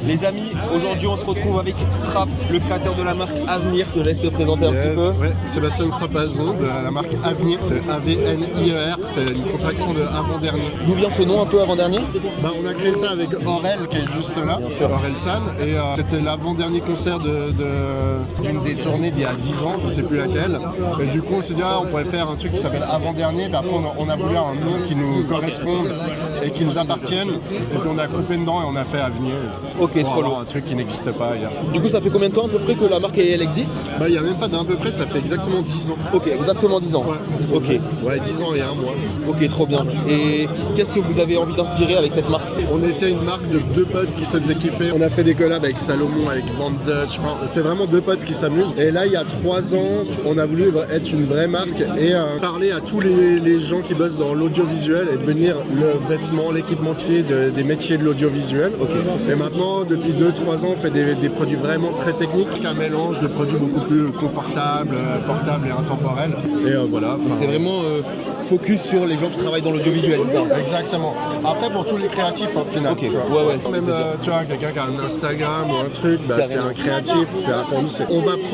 Les amis, aujourd'hui on se retrouve avec Strap, le créateur de la marque Avenir. Je te laisse te présenter un petit peu. Ouais, Sébastien Strapazon de la marque Avenir, c'est AVNIER, c'est une contraction de avant-dernier. D'où vient ce nom un peu avant-dernier? On a créé ça avec Aurel qui est juste là, Orelsan, et c'était l'avant-dernier concert d'une des tournées d'il y a 10 ans, je sais plus laquelle. Et du coup on s'est dit on pourrait faire un truc qui s'appelle avant-dernier, puis après on a voulu un nom qui nous corresponde et qui nous appartiennent. Et puis on a coupé dedans et on a fait Avenir. Ok, pour trop avoir lourd. un truc qui n'existe pas ailleurs. Du coup, ça fait combien de temps à peu près que la marque elle existe? Bah, il n'y a même pas d'un peu près, ça fait exactement 10 ans. Ok, exactement 10 ans. Ouais. Ok. Ouais, 10 ans et 1 mois. Ok, trop bien. Et qu'est-ce que vous avez envie d'inspirer avec cette marque? On était une marque de deux potes qui se faisaient kiffer. On a fait des collabs avec Salomon, avec Van Dutch. Enfin, c'est vraiment deux potes qui s'amusent. Et là, il y a 3 ans, on a voulu être une vraie marque et parler à tous les gens qui bossent dans l'audiovisuel et devenir le vêtement, l'équipementier des métiers de l'audiovisuel. Okay. Et maintenant, depuis 2-3 ans, on fait des produits vraiment très techniques, un mélange de produits beaucoup plus confortables, portables et intemporels. Et voilà. Donc c'est vraiment focus sur les gens qui travaillent dans l'audiovisuel. Exactement. Après, pour tous les créatifs, au final. Okay. Tu vois. Ouais. Même tu vois, quelqu'un qui a un Instagram ou un truc, bah, c'est un créatif. Pour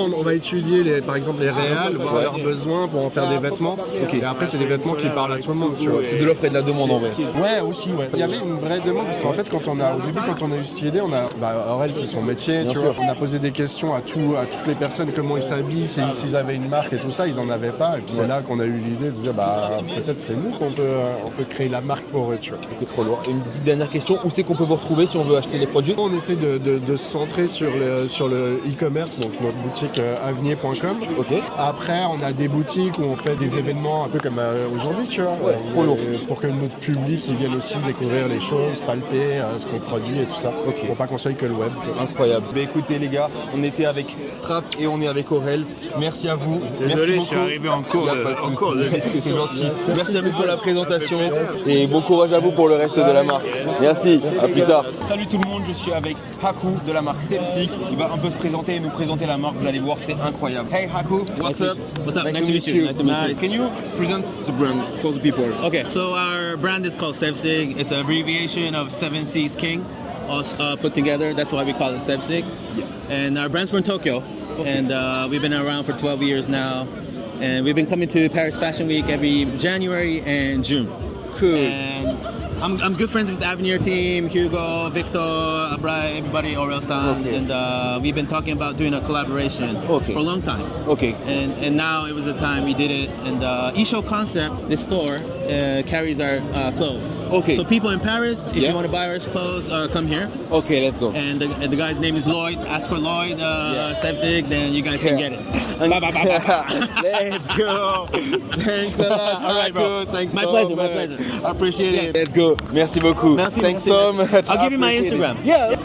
nous, on va étudier par exemple les réals, voir leurs besoins pour en faire des vêtements. Okay. Et après, c'est des vêtements qui parlent à tout le monde. Tu vois. C'est de l'offre et de la demande en vrai. Ouais, aussi. Ouais. Il y avait une vraie demande parce qu'en fait, au début, quand on a eu cette idée, Aurel, c'est son métier. Tu vois. On a posé des questions à toutes les personnes, comment ils s'habillent, s'ils avaient une marque et tout ça, ils en avaient pas. Et puis c'est là qu'on a eu l'idée de dire, peut-être c'est nous qu'on peut créer la marque pour eux. Tu vois. Ok, trop lourd. Et une petite dernière question, où c'est qu'on peut vous retrouver si on veut acheter les produits? On essaie de se centrer sur le e-commerce, donc notre boutique avenir.com. Okay. Après, on a des boutiques où on fait des événements un peu comme aujourd'hui, tu vois. Ouais, trop lourd. Pour que notre public il vienne aussi découvrir les choses, palper ce qu'on produit et tout ça. Okay. Pour pas qu'on soit que le web. Incroyable. Mais écoutez les gars, on était avec Strap et on est avec Aurel. Merci à vous. Désolé, merci beaucoup. je suis arrivé en cours. C'est gentil. Merci à vous pour la présentation et bon courage à vous pour le reste de la marque. Merci, à plus tard. Salut tout le monde, je suis avec Haku de la marque Sepsic. Il va un peu se présenter et nous présenter la marque. Vous allez voir, c'est incroyable. Hey Haku, what's up? What's up? Nice to meet you. Can you present the brand for the people? Okay, so our brand is called Sepsic. It's an abbreviation of Seven Seas King, all put together. That's why we call it Sepsic. Yeah. And our brand's from Tokyo, and we've been around for 12 years now. And we've been coming to Paris Fashion Week every January and June. Cool. And I'm good friends with the Avenir team, Hugo, Victor, Abrai, everybody, Aurel San, Okay. and we've been talking about doing a collaboration for a long time. Okay. And now it was the time we did it. And Isho Concept, this store, carries our clothes. Okay. So people in Paris, if you want to buy our clothes, come here. Okay, let's go. And the guy's name is Lloyd. Ask for Lloyd Sepsic, then you guys can get it. Bye, bye, bye, bye. Let's go. Thanks a lot. All right, bro. Thanks My so pleasure, much. my pleasure. I appreciate Yes. it. Let's go. Merci beaucoup. Merci, Thanks merci, so merci. much. I'll give you my Appreciate it. Instagram. Yeah.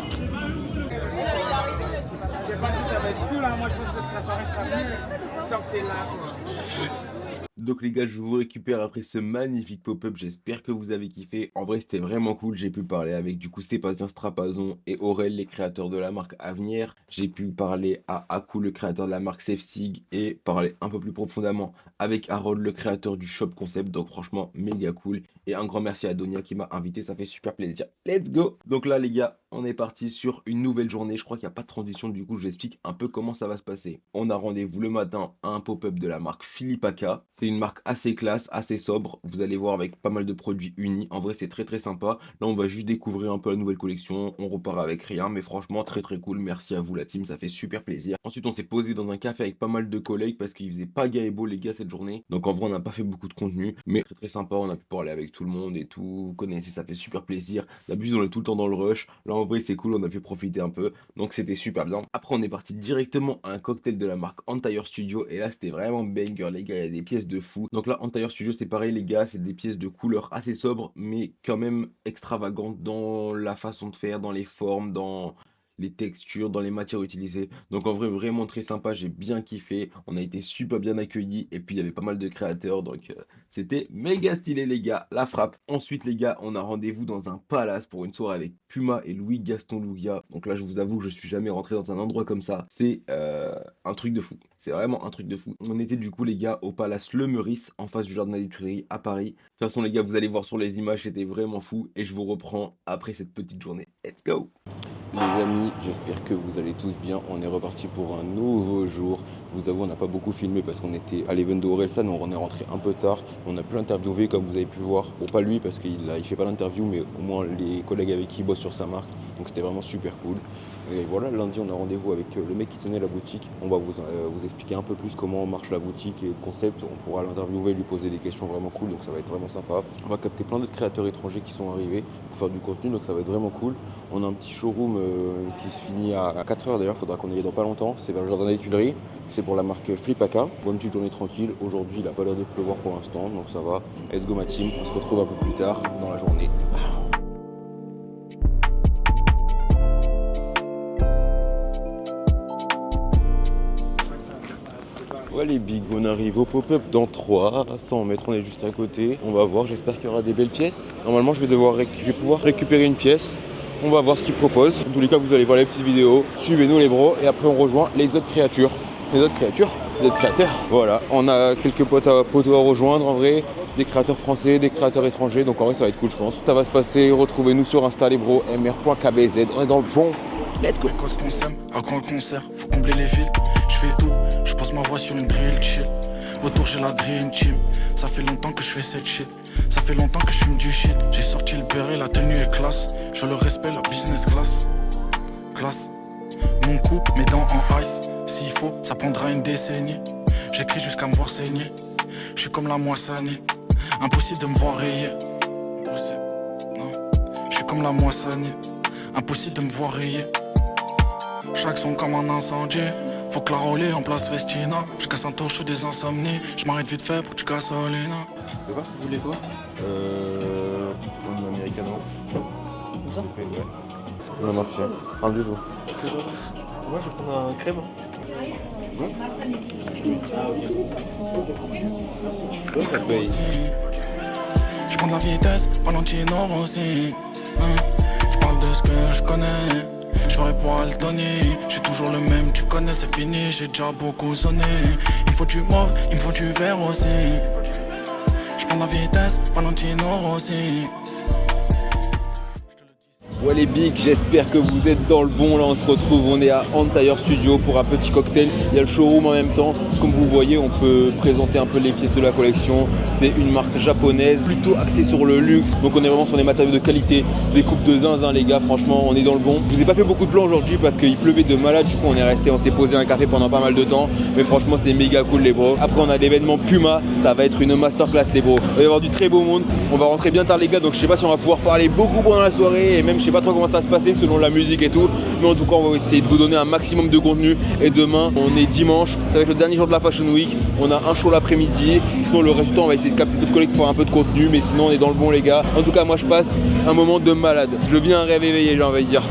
Donc les gars, je vous récupère après ce magnifique pop-up, j'espère que vous avez kiffé. En vrai c'était vraiment cool, j'ai pu parler avec du coup Sébastien Strapazon et Aurel, les créateurs de la marque Avenir. J'ai pu parler à Haku, le créateur de la marque Sepsic, et parler un peu plus profondément avec Harold, le créateur du Shop Concept. Donc franchement méga cool. Et un grand merci à Donia qui m'a invité, ça fait super plaisir. Let's go. Donc là les gars, on est parti sur une nouvelle journée. Je crois qu'il n'y a pas de transition, du coup je vous explique un peu comment ça va se passer. On a rendez-vous le matin à un pop-up de la marque Philippe Aka. C'est une marque assez classe, assez sobre. Vous allez voir avec pas mal de produits unis. En vrai c'est très très sympa. Là on va juste découvrir un peu la nouvelle collection. On repart avec rien, mais franchement très très cool. Merci à vous la team, ça fait super plaisir. Ensuite on s'est posé dans un café avec pas mal de collègues parce qu'il faisait pas gai et beau les gars cette journée. Donc en vrai on n'a pas fait beaucoup de contenu, mais très très sympa. On a pu parler avec tout le monde et tout. Vous connaissez, ça fait super plaisir. D'habitude on est tout le temps dans le rush. Là en vrai c'est cool, on a pu profiter un peu. Donc c'était super bien. Après on est parti directement à un cocktail de la marque Entire Studio. Et là c'était vraiment banger les gars, il y a des pièces de fou. Donc là Entire Studio c'est pareil les gars, c'est des pièces de couleur assez sobres mais quand même extravagantes dans la façon de faire, dans les formes, dans les textures, dans les matières utilisées. Donc en vrai vraiment très sympa, j'ai bien kiffé, on a été super bien accueillis et puis il y avait pas mal de créateurs donc c'était méga stylé les gars, la frappe. Ensuite les gars, on a rendez-vous dans un palace pour une soirée avec Puma et Louis Gaston Lougia. Donc là je vous avoue que je suis jamais rentré dans un endroit comme ça, c'est un truc de fou, c'est vraiment un truc de fou. On était du coup les gars au palace Le Meurice en face du jardin des Tuileries à Paris. De toute façon les gars vous allez voir sur les images, c'était vraiment fou et je vous reprends après cette petite journée. Let's go. Les amis, j'espère que vous allez tous bien. On est reparti pour un nouveau jour. Je vous avoue, on n'a pas beaucoup filmé parce qu'on était à l'event de Orelsan. On est rentré un peu tard. On a pu interviewer comme vous avez pu voir. Bon, pas lui parce qu'il fait pas l'interview, mais au moins les collègues avec qui il bosse sur sa marque. Donc c'était vraiment super cool. Et voilà, lundi on a rendez-vous avec le mec qui tenait la boutique. On va vous expliquer un peu plus comment marche la boutique et le concept. On pourra l'interviewer et lui poser des questions vraiment cool, donc ça va être vraiment sympa. On va capter plein d'autres créateurs étrangers qui sont arrivés pour faire du contenu, donc ça va être vraiment cool. On a un petit showroom qui se finit à 4h d'ailleurs, faudra qu'on y aille dans pas longtemps. C'est vers le jardin des Tuileries, c'est pour la marque Flipaka. Bonne petite journée tranquille. Aujourd'hui il n'a pas l'air de pleuvoir pour l'instant, donc ça va. Let's go ma team, on se retrouve un peu plus tard dans la journée. Ouais les bigs, on arrive au pop-up dans 300 mètres, on est juste à côté. On va voir, j'espère qu'il y aura des belles pièces. Normalement je vais pouvoir récupérer une pièce. On va voir ce qu'ils proposent. En tous les cas vous allez voir les petites vidéos. Suivez-nous les bros et après on rejoint les autres créatures. Les autres créateurs. Voilà, on a quelques poteaux à rejoindre en vrai. Des créateurs français, des créateurs étrangers. Donc en vrai ça va être cool je pense. Ça va se passer, retrouvez-nous sur Insta les bros, mr.kbz. On est dans le bon. Let's go. Cause qu'on s'aime, à grand concert, faut combler les villes. Je fais tout, je pose ma voix sur une drill chill. Autour j'ai la dream team. Ça fait longtemps que je fais cette shit. Ça fait longtemps que je fume du shit. J'ai sorti le béret, la tenue est classe. Je le respect, la business class. Classe. Mon cou, mes dents en ice. S'il faut, ça prendra une décennie. J'écris jusqu'à me voir saigner. Je suis comme la moissonnée. Impossible de me voir rayer. Impossible, non. Je suis comme la moissonnée. Impossible de me voir rayer. Chaque son comme un incendie. Faut que la relais en place festina. Je casse un tour, je suis des insomnies. Je m'arrête vite fait pour que tu gasolina. C'est quoi? Vous voulez quoi? Un americano. Ça? Ouais. On a menti. Un du jour. Moi je vais prendre un crème. Ça paye. Je prends de la vitesse, Valentino Rossi. Je parle de ce que je connais. Je ferai pour Altony. Je suis toujours le même, tu connais, c'est fini. J'ai déjà beaucoup sonné. Il me faut du mauve, il me faut du vert aussi. Je prends de la vitesse, Valentino Rossi. Ouais les bigs, j'espère que vous êtes dans le bon. Là on se retrouve, on est à Antire Studio pour un petit cocktail. Il y a le showroom en même temps. Comme vous voyez, on peut présenter un peu les pièces de la collection. C'est une marque japonaise, plutôt axée sur le luxe. Donc on est vraiment sur des matériaux de qualité, des coupes de zinzin les gars, franchement on est dans le bon. Je vous ai pas fait beaucoup de plans aujourd'hui parce qu'il pleuvait de malade. Du coup on s'est posé un café pendant pas mal de temps. Mais franchement c'est méga cool les bros. Après on a l'événement Puma, ça va être une masterclass les bros. Il va y avoir du très beau monde. On va rentrer bien tard les gars, donc je sais pas si on va pouvoir parler beaucoup pendant la soirée. Et même je sais pas trop comment ça va se passer selon la musique et tout, mais en tout cas on va essayer de vous donner un maximum de contenu. Et demain on est dimanche, ça va être le dernier jour de la Fashion Week, on a un show l'après-midi, sinon le reste du temps on va essayer de capter d'autres collègues pour faire un peu de contenu, mais sinon on est dans le bon les gars. En tout cas moi je passe un moment de malade, je vis un rêve éveillé j'ai envie de dire.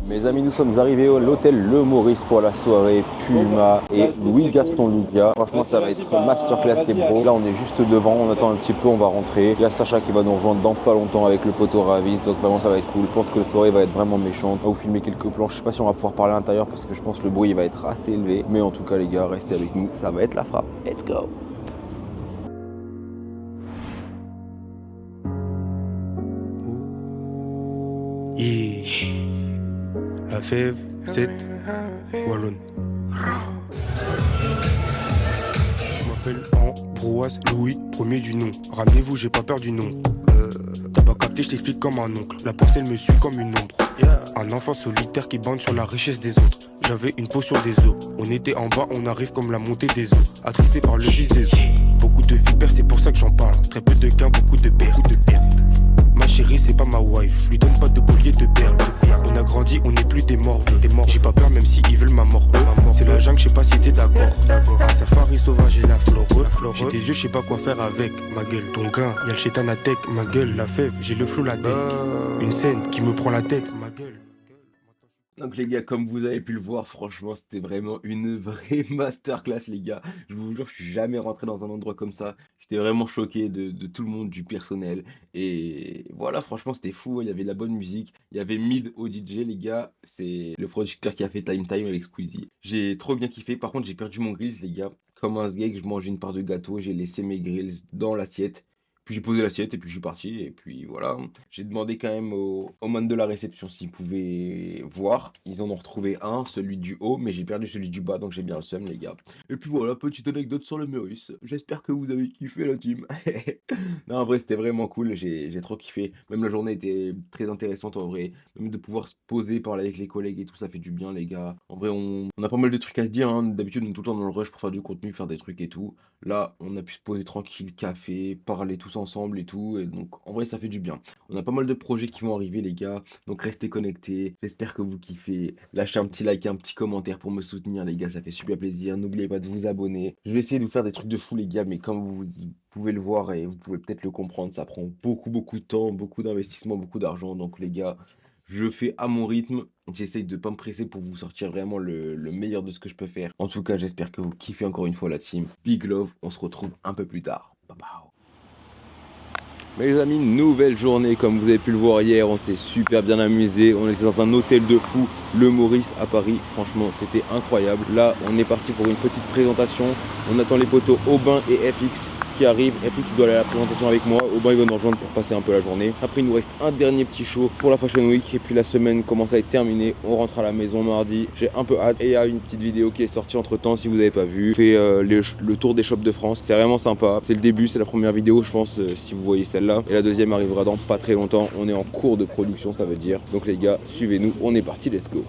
Mes amis, nous sommes arrivés à l'hôtel Le Maurice pour la soirée Puma et Louis Gaston Lugia. Franchement, ça va être masterclass les bros. Là, on est juste devant, on attend un petit peu, on va rentrer. Il y a Sacha qui va nous rejoindre dans pas longtemps avec le poteau Ravis, donc vraiment ça va être cool. Je pense que la soirée va être vraiment méchante. On va vous filmer quelques plans. Je sais pas si on va pouvoir parler à l'intérieur parce que je pense que le bruit va être assez élevé. Mais en tout cas, les gars, restez avec nous, ça va être la frappe. Let's go! La fève, 7, Wallon. Je m'appelle Ambroise Louis, premier du nom. Ramenez-vous, j'ai pas peur du nom. T'as pas capté, je t'explique comme un oncle. La pensée me suit comme une ombre. Un enfant solitaire qui bande sur la richesse des autres. J'avais une peau sur des os. On était en bas, on arrive comme la montée des eaux. Attristé par le vice des eaux. Beaucoup de vipères, c'est pour ça que j'en parle. Très peu de gains, beaucoup de pertes. Ma chérie, c'est pas ma wife. Je lui donne pas de collier de perles. On a grandi, on n'est plus des morts. J'ai pas peur, même si ils veulent ma mort. C'est la jungle, je sais pas si t'es d'accord. Un safari sauvage et la flore. J'ai des yeux, je sais pas quoi faire avec. Ma gueule, ton gain, y'a le chétan à tech. Ma gueule, la fève, j'ai le flot, la tête. Une scène qui me prend la tête. Ma gueule. Donc les gars, comme vous avez pu le voir, franchement c'était vraiment une vraie masterclass les gars. Je vous jure, je suis jamais rentré dans un endroit comme ça. J'étais vraiment choqué de tout le monde, du personnel. Et voilà, franchement, c'était fou. Il y avait de la bonne musique. Il y avait Mid au DJ, les gars. C'est le producteur qui a fait Time Time avec Squeezie. J'ai trop bien kiffé. Par contre, j'ai perdu mon grills, les gars. Comme un sgeg, je mangeais une part de gâteau. J'ai laissé mes grills dans l'assiette. Puis j'ai posé l'assiette et puis je suis parti. Et puis voilà. J'ai demandé quand même au man de la réception s'ils pouvaient voir. Ils en ont retrouvé un, celui du haut, mais j'ai perdu celui du bas, donc j'ai bien le seum, les gars. Et puis voilà, petite anecdote sur le Meurice. J'espère que vous avez kiffé la team. Non, en vrai, c'était vraiment cool. J'ai trop kiffé. Même la journée était très intéressante en vrai. Même de pouvoir se poser, parler avec les collègues et tout, ça fait du bien, les gars. En vrai, on a pas mal de trucs à se dire. Hein. D'habitude, on est tout le temps dans le rush pour faire du contenu, faire des trucs et tout. Là, on a pu se poser tranquille, café, parler tous ensemble et tout. Et donc, en vrai, ça fait du bien. On a pas mal de projets qui vont arriver, les gars. Donc, restez connectés. J'espère que vous kiffez. Lâchez un petit like, un petit commentaire pour me soutenir, les gars. Ça fait super plaisir. N'oubliez pas de vous abonner. Je vais essayer de vous faire des trucs de fou, les gars. Mais comme vous pouvez le voir et vous pouvez peut-être le comprendre, ça prend beaucoup de temps, beaucoup d'investissement, beaucoup d'argent. Donc, les gars, je fais à mon rythme. J'essaye de pas me presser pour vous sortir vraiment le meilleur de ce que je peux faire. En tout cas, j'espère que vous kiffez encore une fois la team. Big love. On se retrouve un peu plus tard. Bye bye. Mais les amis, nouvelle journée, comme vous avez pu le voir hier, on s'est super bien amusé. On était dans un hôtel de fou, le Maurice à Paris. Franchement, c'était incroyable. Là, on est parti pour une petite présentation. On attend les potos Aubin et FX qui arrivent. FX doit aller à la présentation avec moi. Aubin, il va nous rejoindre pour passer un peu la journée. Après, il nous reste un dernier petit show pour la Fashion Week. Et puis la semaine commence à être terminée. On rentre à la maison mardi. J'ai un peu hâte. Et il y a une petite vidéo qui est sortie entre temps si vous n'avez pas vu. Fait le tour des shops de France. C'est vraiment sympa. C'est le début, c'est la première vidéo, je pense, si vous voyez celle-là. Et la deuxième arrivera dans pas très longtemps. On est en cours de production, ça veut dire. Donc les gars, suivez-nous. On est parti, let's go.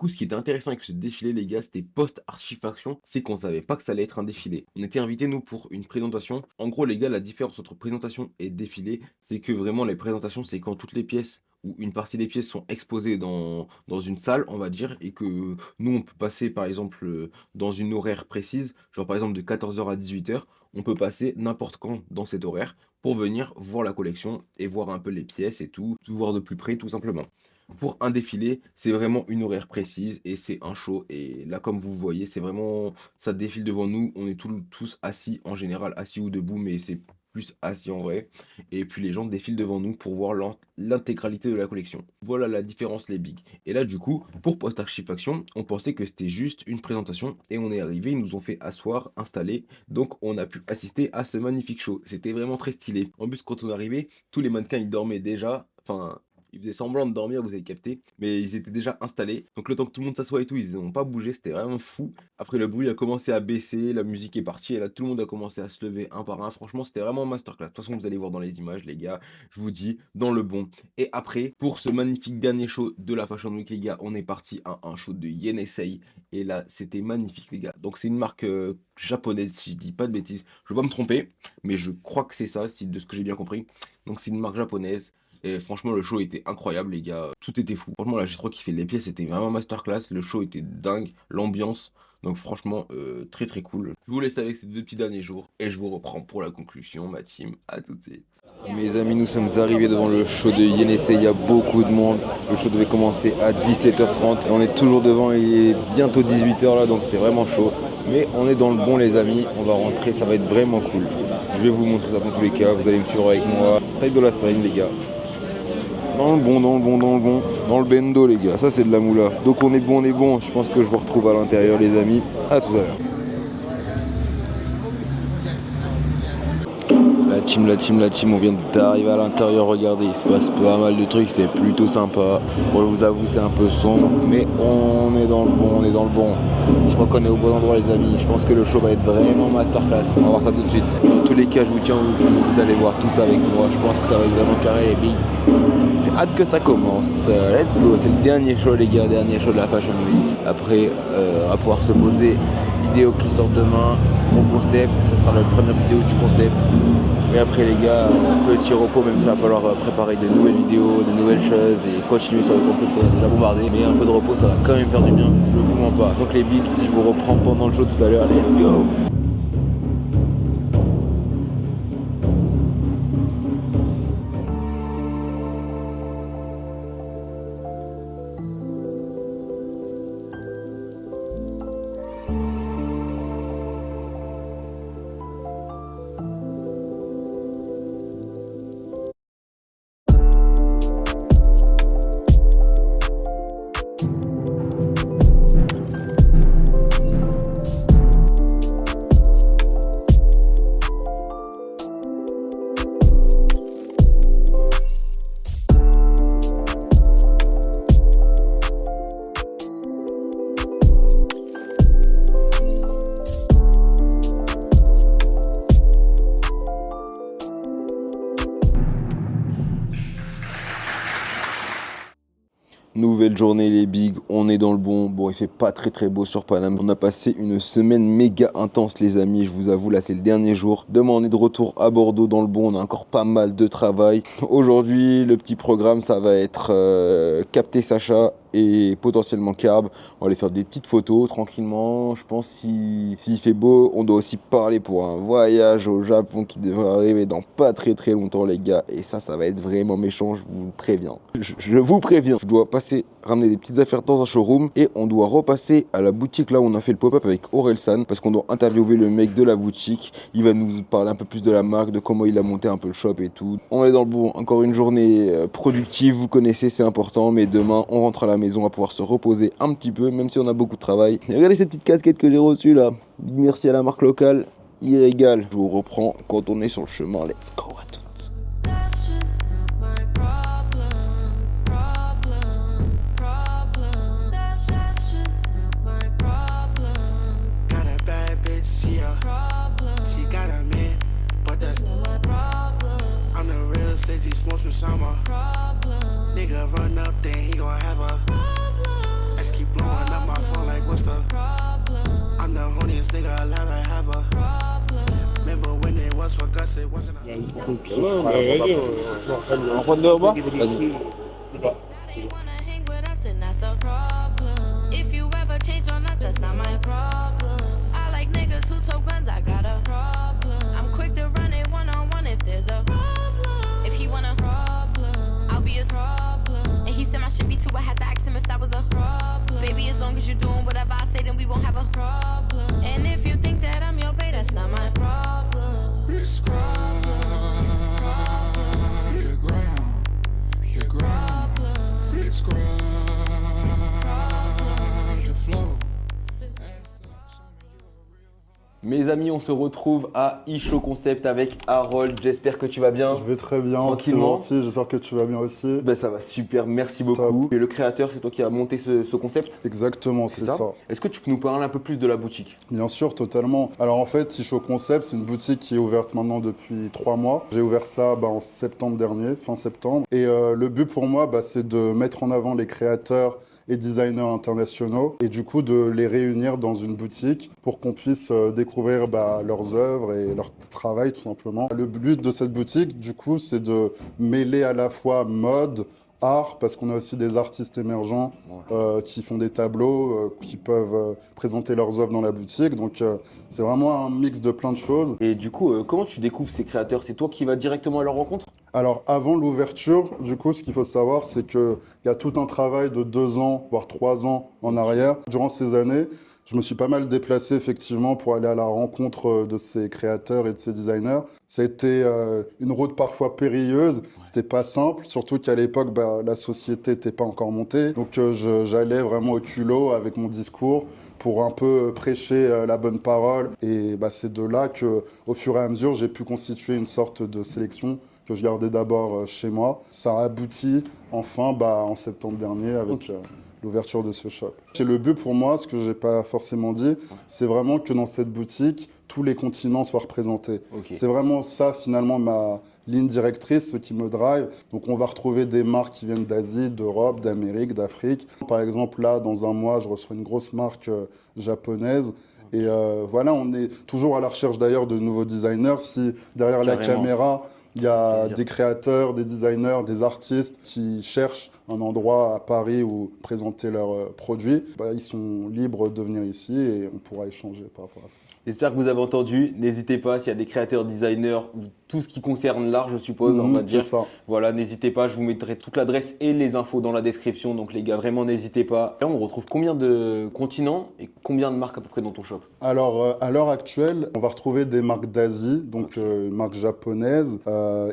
Ce qui était intéressant avec ce défilé, les gars, c'était post-archifaction, c'est qu'on savait pas que ça allait être un défilé. On était invités, nous, pour une présentation. En gros, les gars, la différence entre présentation et défilé, c'est que vraiment, les présentations, c'est quand toutes les pièces ou une partie des pièces sont exposées dans une salle, on va dire, et que nous, on peut passer, par exemple, dans une horaire précise, genre par exemple de 14h à 18h, on peut passer n'importe quand dans cet horaire pour venir voir la collection et voir un peu les pièces et tout voir de plus près, tout simplement. Pour un défilé, c'est vraiment une horaire précise et c'est un show. Et là, comme vous voyez, c'est vraiment, ça défile devant nous. On est tous assis, en général, assis ou debout, mais c'est plus assis en vrai. Et puis les gens défilent devant nous pour voir l'intégralité de la collection. Voilà la différence, les bigs. Et là, du coup, pour post-archifaction, on pensait que c'était juste une présentation et on est arrivé, ils nous ont fait asseoir, installer. Donc, on a pu assister à ce magnifique show. C'était vraiment très stylé. En plus, quand on est arrivé, tous les mannequins, ils dormaient déjà. Enfin, ils faisaient semblant de dormir, vous avez capté, mais ils étaient déjà installés. Donc le temps que tout le monde s'assoit et tout, ils n'ont pas bougé, c'était vraiment fou. Après le bruit a commencé à baisser, la musique est partie, et là tout le monde a commencé à se lever un par un. Franchement, c'était vraiment masterclass. De toute façon, vous allez voir dans les images, les gars, je vous dis, dans le bon. Et après, pour ce magnifique dernier show de la Fashion Week, les gars, on est parti à un show de Yenisei. Et là, c'était magnifique, les gars. Donc c'est une marque japonaise, si je dis pas de bêtises. Je vais pas me tromper, mais je crois que c'est ça, de ce que j'ai bien compris. Donc c'est une marque japonaise. Et franchement, le show était incroyable, les gars. Tout était fou. Franchement, là, j'ai trop kiffé. Les pièces étaient vraiment masterclass. Le show était dingue. L'ambiance. Donc, franchement, très très cool. Je vous laisse avec ces 2 petits derniers jours. Et je vous reprends pour la conclusion, ma team. À tout de suite. Mes amis, nous sommes arrivés devant le show de Yenisei. Il y a beaucoup de monde. Le show devait commencer à 17h30. Et on est toujours devant. Il est bientôt 18h là. Donc, c'est vraiment chaud. Mais on est dans le bon, les amis. On va rentrer. Ça va être vraiment cool. Je vais vous montrer ça dans tous les cas. Vous allez me suivre avec moi. Taille de la scène, les gars. Dans le bon, dans le bendo, les gars, ça c'est de la moula. Donc on est bon, je pense que je vous retrouve à l'intérieur, les amis. À tout à l'heure. La on vient d'arriver à l'intérieur, regardez, il se passe pas mal de trucs, c'est plutôt sympa. Bon, je vous avoue, c'est un peu sombre, mais on est dans le bon. Je crois qu'on est au bon endroit les amis, je pense que le show va être vraiment masterclass. On va voir ça tout de suite. Dans tous les cas, je vous tiens au jus, vous allez voir tout ça avec moi, je pense que ça va être vraiment carré et big. J'ai hâte que ça commence. Let's go, c'est le dernier show les gars, dernier show de la Fashion Week. Après, on va pouvoir se poser. Vidéo qui sort demain, mon concept, ça sera la première vidéo du concept. Et après les gars, petit repos, même s'il va falloir préparer des nouvelles vidéos, des nouvelles choses et continuer sur le concept qu'on a déjà bombardé. Mais un peu de repos, ça va quand même faire du bien, je vous mens pas. Donc les bigs, je vous reprends pendant le show tout à l'heure, let's go. Nouvelle journée les bigs, on est dans le bon. Bon, il fait pas très beau sur Paname. On a passé une semaine méga intense les amis, je vous avoue, là c'est le dernier jour. Demain on est de retour à Bordeaux dans le bon, on a encore pas mal de travail. Aujourd'hui, le petit programme, ça va être capter Sacha et potentiellement Carb. On va aller faire des petites photos tranquillement. Je pense s'il fait beau, on doit aussi parler pour un voyage au Japon qui devrait arriver dans pas très longtemps les gars. Et ça va être vraiment méchant, je vous préviens. Je vous préviens. Je dois ramener des petites affaires dans un showroom et on doit repasser à la boutique là où on a fait le pop-up avec Orelsan parce qu'on doit interviewer le mec de la boutique. Il va nous parler un peu plus de la marque, de comment il a monté un peu le shop et tout. On est dans le bon. Encore une journée productive, vous connaissez, c'est important. Mais demain, on rentre à la maison, on va pouvoir se reposer un petit peu, même si on a beaucoup de travail. Et regardez cette petite casquette que j'ai reçue là. Merci à la marque locale, il régale. Je vous reprends quand on est sur le chemin. Let's go à toutes. He smokes from summer. Nigga run up, then he gon' have a let's keep blowing up my phone like what's the I'm the honeyest nigga alive, I have a remember when it was for Gus, it wasn't a Non, mais vas-y, on prend de bas. Vas-y. If you ever change on us, that's not my problem. I like niggas who tote guns, I got a problem. I'm quick to run it one-on-one if there's a problem. If he wanna problem, I'll be his problem. And he said my shit be too, I had to ask him if that was a problem. Baby, as long as you're doing whatever I say, then we won't have a problem. And if you think that I'm your bae, that's not my problem. Prescribe the ground, the ground. Prescribe the flow. Mes amis, on se retrouve à eShow Concept avec Harold. J'espère que tu vas bien. Je vais très bien, tranquillement. J'espère que tu vas bien aussi. Ben, ça va super, merci beaucoup. Et le créateur, c'est toi qui as monté ce concept? Exactement, c'est ça. Est-ce que tu peux nous parler un peu plus de la boutique? Bien sûr, totalement. Alors en fait, eShow Concept, c'est une boutique qui est ouverte maintenant depuis 3 mois. J'ai ouvert ça en septembre dernier, fin septembre. Et le but pour moi, c'est de mettre en avant les créateurs et designers internationaux et du coup de les réunir dans une boutique pour qu'on puisse découvrir leurs œuvres et leur travail tout simplement. Le but de cette boutique du coup c'est de mêler à la fois mode, art, parce qu'on a aussi des artistes émergents qui font des tableaux, qui peuvent présenter leurs œuvres dans la boutique. Donc c'est vraiment un mix de plein de choses. Et du coup, comment tu découvres ces créateurs? C'est toi qui vas directement à leur rencontre? Alors avant l'ouverture, du coup, ce qu'il faut savoir, c'est qu'il y a tout un travail de 2 ans, voire 3 ans en arrière. Durant ces années, Je me suis pas mal déplacé effectivement pour aller à la rencontre de ces créateurs et de ces designers. Ça a été une route parfois périlleuse, c'était pas simple, surtout qu'à l'époque, la société n'était pas encore montée. Donc j'allais vraiment au culot avec mon discours pour un peu prêcher la bonne parole. Et c'est de là qu'au fur et à mesure, j'ai pu constituer une sorte de sélection que je gardais d'abord chez moi. Ça a abouti enfin en septembre dernier avec l'ouverture de ce shop. Et le but pour moi, ce que j'ai pas forcément dit, c'est vraiment que dans cette boutique, tous les continents soient représentés. C'est vraiment ça finalement ma ligne directrice, ce qui me drive. Donc on va retrouver des marques qui viennent d'Asie, d'Europe, d'Amérique, d'Afrique. Par exemple là, dans un mois, je reçois une grosse marque japonaise. Et voilà, on est toujours à la recherche d'ailleurs de nouveaux designers. Si derrière la caméra, il y a des créateurs, des designers, des artistes qui cherchent un endroit à Paris où présenter leurs produits, ils sont libres de venir ici et on pourra échanger par rapport à ça. J'espère que vous avez entendu. N'hésitez pas, s'il y a des créateurs, designers, ou tout ce qui concerne l'art, je suppose, on va dire. Ça. Voilà, n'hésitez pas, je vous mettrai toute l'adresse et les infos dans la description. Donc les gars, vraiment n'hésitez pas. Là, on retrouve combien de continents et combien de marques à peu près dans ton shop? Alors, à l'heure actuelle, on va retrouver des marques d'Asie, donc une marque japonaise,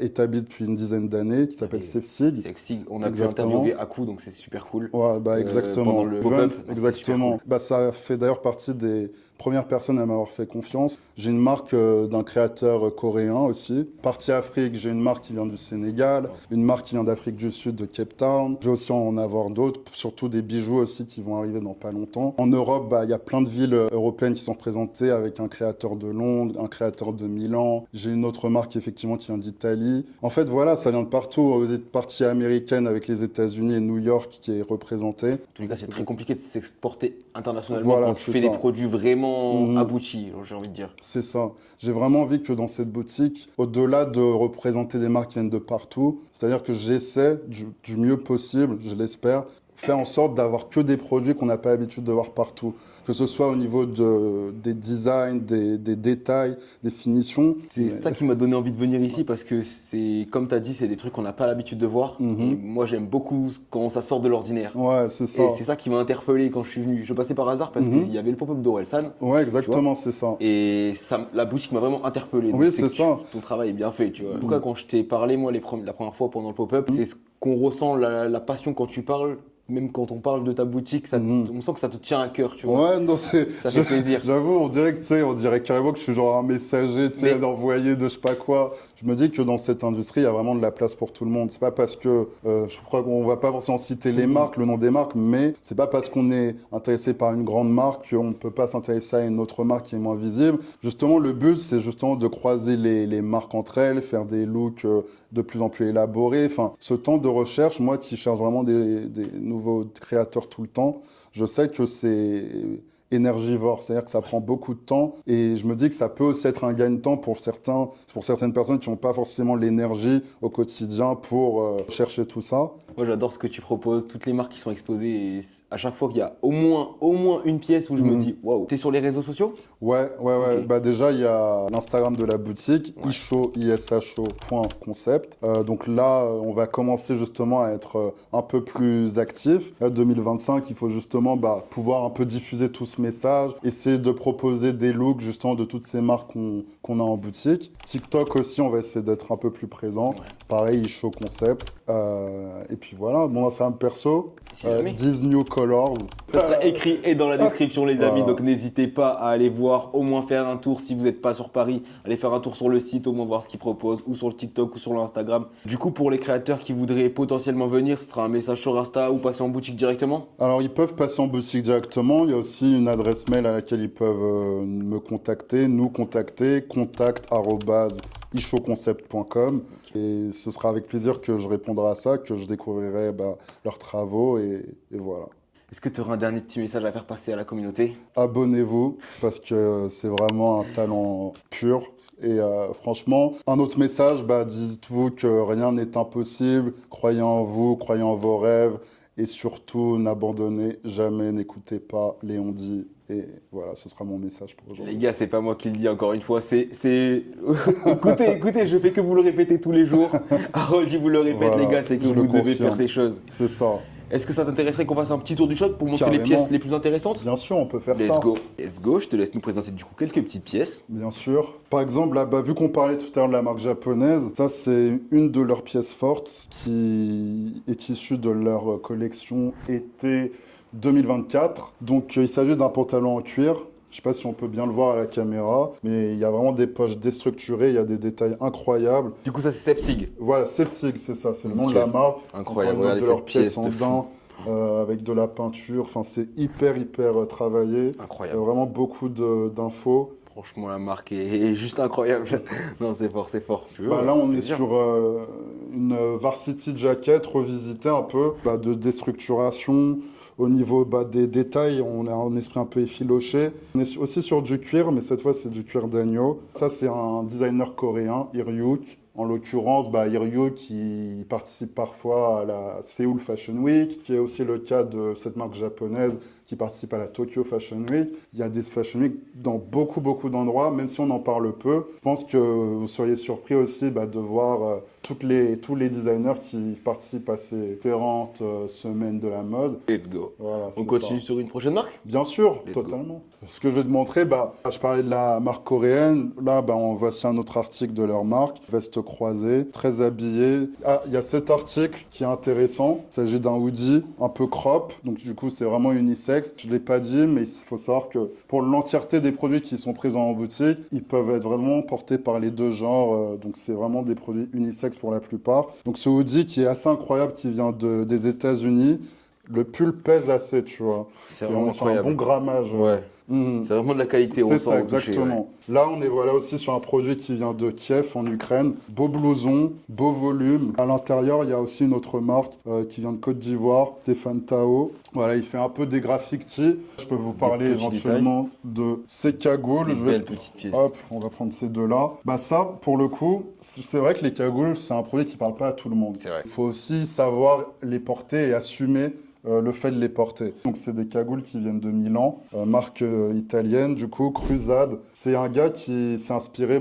établie depuis une dizaine d'années, qui s'appelle Sefsig. Sefsig, on a pu interviewer Aku, donc c'est super cool. Ouais, exactement. Pendant le pop-up, exactement. Ça fait d'ailleurs partie des première personne à m'avoir fait confiance. J'ai une marque d'un créateur coréen aussi. Partie Afrique, j'ai une marque qui vient du Sénégal, une marque qui vient d'Afrique du Sud, de Cape Town. Je vais aussi en avoir d'autres, surtout des bijoux aussi qui vont arriver dans pas longtemps. En Europe, il y a plein de villes européennes qui sont représentées avec un créateur de Londres, un créateur de Milan. J'ai une autre marque effectivement qui vient d'Italie. En fait, voilà, ça vient de partout. Partie américaine avec les États-Unis et New York qui est représentée. En tous les cas, c'est très compliqué de s'exporter internationalement quand tu fais des produits vraiment abouti, j'ai envie de dire. C'est ça. J'ai vraiment envie que dans cette boutique, au-delà de représenter des marques qui viennent de partout, c'est-à-dire que j'essaie du mieux possible, je l'espère, faire en sorte d'avoir que des produits qu'on n'a pas l'habitude de voir partout. Que ce soit au niveau des designs, des détails, des finitions. C'est ça qui m'a donné envie de venir ici parce que c'est, comme tu as dit, c'est des trucs qu'on n'a pas l'habitude de voir. Et moi, j'aime beaucoup quand ça sort de l'ordinaire. Ouais, c'est ça. Et c'est ça qui m'a interpellé quand je suis venu. Je passais par hasard parce qu'il y avait le pop-up d'Orelsan. Ouais, exactement, c'est ça. Et ça, la boutique m'a vraiment interpellé. Oui, c'est ça. Ton travail est bien fait, tu vois. En tout cas, quand je t'ai parlé, moi, la première fois pendant le pop-up, c'est ce qu'on ressent, la passion quand tu parles. Même quand on parle de ta boutique, on sent que ça te tient à cœur, tu vois. Ouais, non, ça fait plaisir. J'avoue, on dirait carrément que je suis genre un messager, envoyé de je sais pas quoi. Je me dis que dans cette industrie, il y a vraiment de la place pour tout le monde. C'est pas parce que, je crois qu'on va pas forcément citer les marques, le nom des marques, mais c'est pas parce qu'on est intéressé par une grande marque qu'on ne peut pas s'intéresser à une autre marque qui est moins visible. Justement, le but, c'est justement de croiser les marques entre elles, faire des looks de plus en plus élaborés. Enfin, ce temps de recherche, moi qui cherche vraiment des nouveaux créateurs tout le temps, je sais que c'est énergivore, c'est-à-dire que ça prend beaucoup de temps et je me dis que ça peut aussi être un gain-de-temps pour certaines personnes qui n'ont pas forcément l'énergie au quotidien pour chercher tout ça. Moi j'adore ce que tu proposes, toutes les marques qui sont exposées et à chaque fois qu'il y a au moins une pièce où je me dis waouh. T'es sur les réseaux sociaux? Ouais. Okay. Déjà il y a l'Instagram de la boutique, isho.concept. Donc là on va commencer justement à être un peu plus actif. Là 2025 il faut justement pouvoir un peu diffuser tout ce message, essayer de proposer des looks justement de toutes ces marques qu'on a en boutique. TikTok aussi on va essayer d'être un peu plus présent. Pareil Isho Concept. Et puis voilà, bon c'est un perso, 10 New Colors. Ça sera écrit et dans la description les amis, donc n'hésitez pas à aller voir, au moins faire un tour si vous n'êtes pas sur Paris, allez faire un tour sur le site, au moins voir ce qu'ils proposent, ou sur le TikTok ou sur l'Instagram. Du coup pour les créateurs qui voudraient potentiellement venir, ce sera un message sur Insta ou passer en boutique directement? Alors ils peuvent passer en boutique directement, il y a aussi une adresse mail à laquelle ils peuvent me contacter, nous contacter, contact@ishoconcept.com. Et ce sera avec plaisir que je répondrai à ça, que je découvrirai leurs travaux et voilà. Est-ce que tu auras un dernier petit message à faire passer à la communauté? Abonnez-vous parce que c'est vraiment un talent pur. Et franchement, un autre message, dites-vous que rien n'est impossible, croyez en vous, croyez en vos rêves et surtout n'abandonnez jamais, n'écoutez pas Léon Di. Et voilà, ce sera mon message pour aujourd'hui. Les gars, c'est pas moi qui le dis encore une fois, écoutez, je fais que vous le répéter tous les jours. Harold, vous le répète, les gars, c'est que vous devez faire ces choses. C'est ça. Est-ce que ça t'intéresserait qu'on fasse un petit tour du shop pour montrer les Carrément. pièces les plus intéressantes? Bien sûr, on peut faire Let's ça. go. Let's go, je te laisse nous présenter du coup quelques petites pièces. Bien sûr. Par exemple, là, vu qu'on parlait tout à l'heure de la marque japonaise, ça c'est une de leurs pièces fortes qui est issue de leur collection été 2024. Donc il s'agit d'un pantalon en cuir. Je sais pas si on peut bien le voir à la caméra, mais il y a vraiment des poches déstructurées, il y a des détails incroyables. Du coup, ça c'est Sefsig. Voilà, Sefsig, c'est ça, c'est le nom de Nickel. la marque. Incroyable, On parle regardez de leurs cette pièces pièce en de fou. daim, avec de la peinture. Enfin, c'est hyper travaillé. Incroyable. Il y a vraiment beaucoup d'infos. Franchement, la marque est juste incroyable. Non, c'est fort, c'est fort. Tu veux, Bah là, on est plaisir. sur une varsity jacket revisitée un peu, de déstructuration. Au niveau des détails, on a un esprit un peu effiloché. On est aussi sur du cuir, mais cette fois, c'est du cuir d'agneau. Ça, c'est un designer coréen, Hiryuk. En l'occurrence, Hiryuk qui participe parfois à la Seoul Fashion Week, qui est aussi le cas de cette marque japonaise qui participe à la Tokyo Fashion Week. Il y a des Fashion Week dans beaucoup d'endroits, même si on en parle peu. Je pense que vous seriez surpris aussi de voir tous les designers qui participent à ces différentes semaines de la mode. Let's go. Voilà, On c'est continue ça. sur une prochaine marque? Bien sûr, Let's go. totalement. Ce que je vais te montrer, je parlais de la marque coréenne. Là, on voici un autre article de leur marque. Veste croisée, très habillée. Ah, il y a cet article qui est intéressant. Il s'agit d'un hoodie un peu crop. Donc, du coup, c'est vraiment unisexe. Je ne l'ai pas dit, mais il faut savoir que pour l'entièreté des produits qui sont présents en boutique, ils peuvent être vraiment portés par les deux genres. Donc, c'est vraiment des produits unisexes pour la plupart. Donc, ce hoodie qui est assez incroyable, qui vient des États-Unis. Le pull pèse assez, tu vois. C'est vraiment sur un incroyable. bon grammage. Ouais. C'est vraiment de la qualité, on C'est sent ça, au toucher, exactement. ouais. Là, on est aussi sur un produit qui vient de Kiev, en Ukraine. Beau blouson, beau volume. À l'intérieur, il y a aussi une autre marque qui vient de Côte d'Ivoire, Stéphane Tao. Voilà, il fait un peu des graffiti. Je peux vous parler petits éventuellement de ces cagoules. Des belles petites pièces. Hop, on va prendre ces deux-là. Ça, pour le coup, c'est vrai que les cagoules, c'est un produit qui ne parle pas à tout le monde. C'est vrai. Il faut aussi savoir les porter et assumer le fait de les porter. Donc c'est des cagoules qui viennent de Milan, marque italienne du coup, Crusade. C'est un gars qui s'est inspiré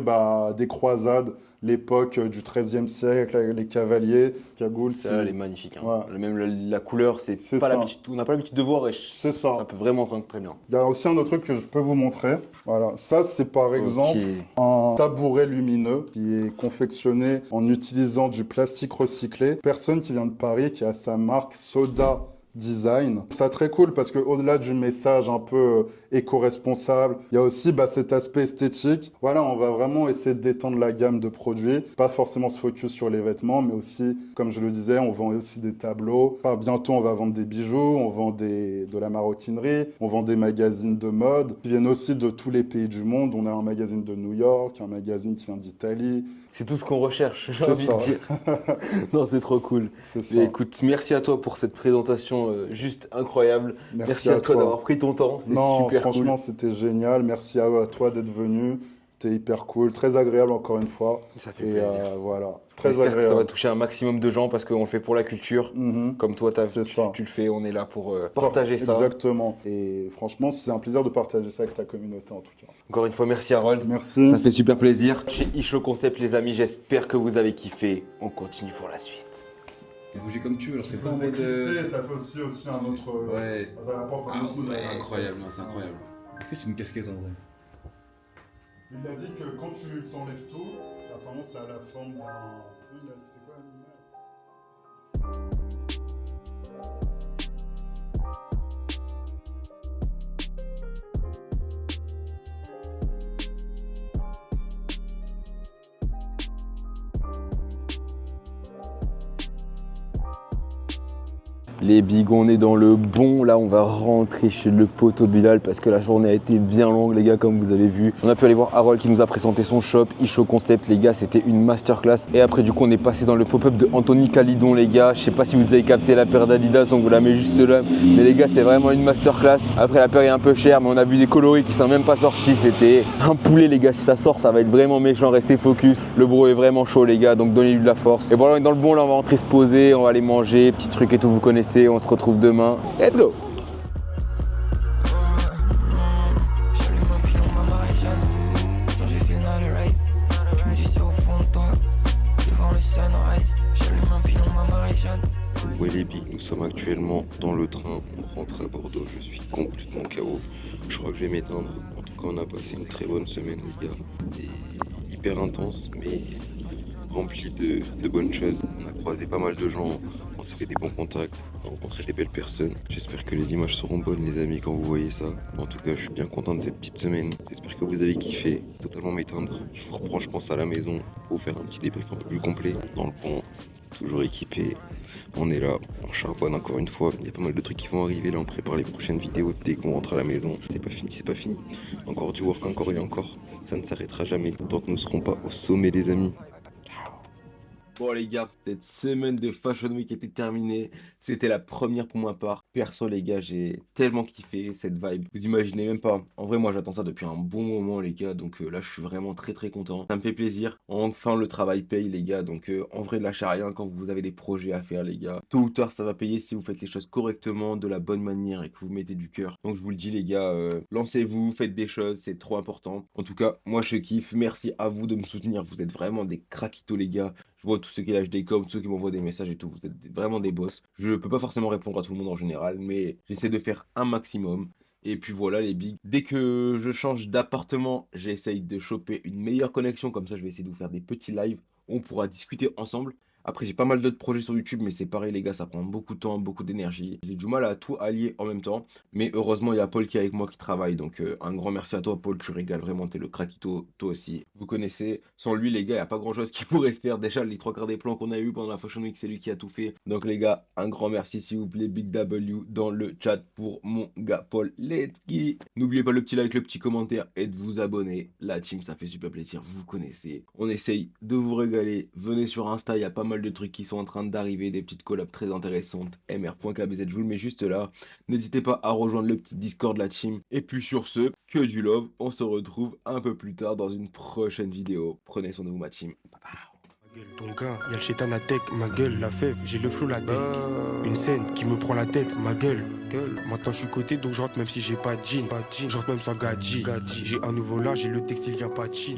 des croisades, l'époque du XIIIe siècle, avec les cavaliers, cagoules. Ça, elle est magnifique. Hein. Ouais. Même la couleur, c'est pas ça. l'habitude. On n'a pas l'habitude de voir et C'est ça. Ça peut vraiment rendre très bien. Il y a aussi un autre truc que je peux vous montrer. Voilà, ça c'est par exemple un tabouret lumineux qui est confectionné en utilisant du plastique recyclé. Personne qui vient de Paris qui a sa marque Soda Design. C'est très cool parce qu'au-delà du message un peu éco-responsable, il y a aussi cet aspect esthétique. Voilà, on va vraiment essayer de détendre la gamme de produits, pas forcément se focus sur les vêtements, mais aussi, comme je le disais, on vend aussi des tableaux. Bientôt, on va vendre des bijoux, on vend de la maroquinerie, on vend des magazines de mode qui viennent aussi de tous les pays du monde. On a un magazine de New York, un magazine qui vient d'Italie. C'est tout ce qu'on recherche, j'ai C'est envie ça. de dire. Non, c'est trop cool. C'est ça. Et écoute, merci à toi pour cette présentation juste incroyable. Merci à à toi toi. d'avoir pris ton temps. C'est Non, super franchement, cool. c'était génial. Merci à toi d'être venu. T'es hyper cool, très agréable encore une fois. Ça fait plaisir. Voilà, très J'espère que ça agréable. va toucher un maximum de gens parce qu'on le fait pour la culture. Comme toi, tu le fais, on est là pour partager ça. Exactement. Et franchement, c'est un plaisir de partager ça avec ta communauté en tout cas. Encore une fois, merci Harold. Merci. Ça fait super plaisir. Chez Isho Concept, les amis, j'espère que vous avez kiffé. On continue pour la suite. Bouger comme tu veux, alors c'est pas en Faut mode. glisser, ça fait aussi un autre. Ouais. Ça apporte un autre coup. Incroyable, non, c'est incroyable. Est-ce que c'est une casquette en vrai? Il a dit que quand tu t'enlèves tout, apparemment c'est à la forme d'un. C'est quoi l'animal? Les bigs, on est dans le bon. Là, on va rentrer chez le poteau Bilal parce que la journée a été bien longue, les gars, comme vous avez vu. On a pu aller voir Harold qui nous a présenté son shop, Isho Concept, les gars, c'était une masterclass. Et après, du coup, on est passé dans le pop-up de Anthony Calidon, les gars. Je sais pas si vous avez capté la paire d'Adidas, on vous la met juste là. Mais les gars, c'est vraiment une masterclass. Après, la paire est un peu chère, mais on a vu des coloris qui sont même pas sortis. C'était un poulet, les gars. Si ça sort, ça va être vraiment méchant. Restez focus. Le bro est vraiment chaud, les gars, donc donnez-lui de la force. Et voilà, on est dans le bon. Là, on va rentrer se poser, on va aller manger, petits trucs et tout, vous connaissez. On se retrouve demain. Let's go! Oui les bigs, nous sommes actuellement actuellement dans le train, on rentre à Bordeaux, je suis complètement KO. Je crois que je vais m'éteindre. En tout cas, on a passé une très bonne semaine, les gars. C'était hyper intense, mais rempli de bonnes choses. On a croisé pas mal de gens, on s'est fait des bons contacts, on a rencontré des belles personnes. J'espère que les images seront bonnes, les amis, quand vous voyez ça. En tout cas, je suis bien content de cette petite semaine. J'espère que vous avez kiffé. Totalement m'éteindre. Je vous reprends, je pense, à la maison pour faire un petit débrief un peu plus complet. Dans le pont, toujours équipé. On est là, on charbonne encore une fois. Il y a pas mal de trucs qui vont arriver. Là, on prépare les prochaines vidéos dès qu'on rentre à la maison. C'est pas fini, c'est pas fini. Encore du work, encore et encore. Ça ne s'arrêtera jamais tant que nous ne serons pas au sommet, les amis. Bon les gars, cette semaine de Fashion Week était terminée. C'était la première pour ma part. Perso les gars, j'ai tellement kiffé cette vibe. Vous imaginez même pas. En vrai, moi j'attends ça depuis un bon moment les gars. Donc là, je suis vraiment très content. Ça me fait plaisir. Enfin, le travail paye les gars. Donc en vrai, lâchez rien quand vous avez des projets à faire les gars. Tôt ou tard, ça va payer si vous faites les choses correctement, de la bonne manière et que vous mettez du cœur. Donc je vous le dis les gars, lancez-vous, faites des choses, c'est trop important. En tout cas, moi je kiffe. Merci à vous de me soutenir. Vous êtes vraiment des craquitos les gars. Je vois tous ceux qui lâchent des coms, tous ceux qui m'envoient des messages et tout. Vous êtes vraiment des boss. Je peux pas forcément répondre à tout le monde en général, mais j'essaie de faire un maximum. Et puis voilà les bigs. Dès que je change d'appartement, j'essaye de choper une meilleure connexion. Comme ça, je vais essayer de vous faire des petits lives. On pourra discuter ensemble. Après, j'ai pas mal d'autres projets sur YouTube, mais c'est pareil, les gars, ça prend beaucoup de temps, beaucoup d'énergie. J'ai du mal à tout allier en même temps. Mais heureusement, il y a Paul qui est avec moi qui travaille. Donc, un grand merci à toi, Paul. Tu régales vraiment, t'es le craquito, toi aussi. Vous connaissez. Sans lui, les gars, il n'y a pas grand chose qui pourrait se faire. Déjà, les 3/4 des plans qu'on a eu pendant la Fashion Week, c'est lui qui a tout fait. Donc, les gars, un grand merci, s'il vous plaît. Big W dans le chat pour mon gars Paul. Let's go. N'oubliez pas le petit like, le petit commentaire et de vous abonner. La team, ça fait super plaisir. Vous connaissez. On essaye de vous régaler. Venez sur Insta, il y a pas mal de trucs qui sont en train d'arriver, des petites collabs très intéressantes. mr.kbz, je vous le mets juste là. N'hésitez pas à rejoindre le petit Discord de la team. Et puis sur ce, que du love. On se retrouve un peu plus tard dans une prochaine vidéo. Prenez soin de vous, ma team. Ton gars, y'a le chétan à tech, ma gueule, la fève, j'ai le flow, la deck. Une scène qui me prend la tête, ma gueule. Maintenant je suis coté donc je rentre même si j'ai pas de jean. Je rentre même sans gadget. J'ai un nouveau là, j'ai le textile vient pas de Chine.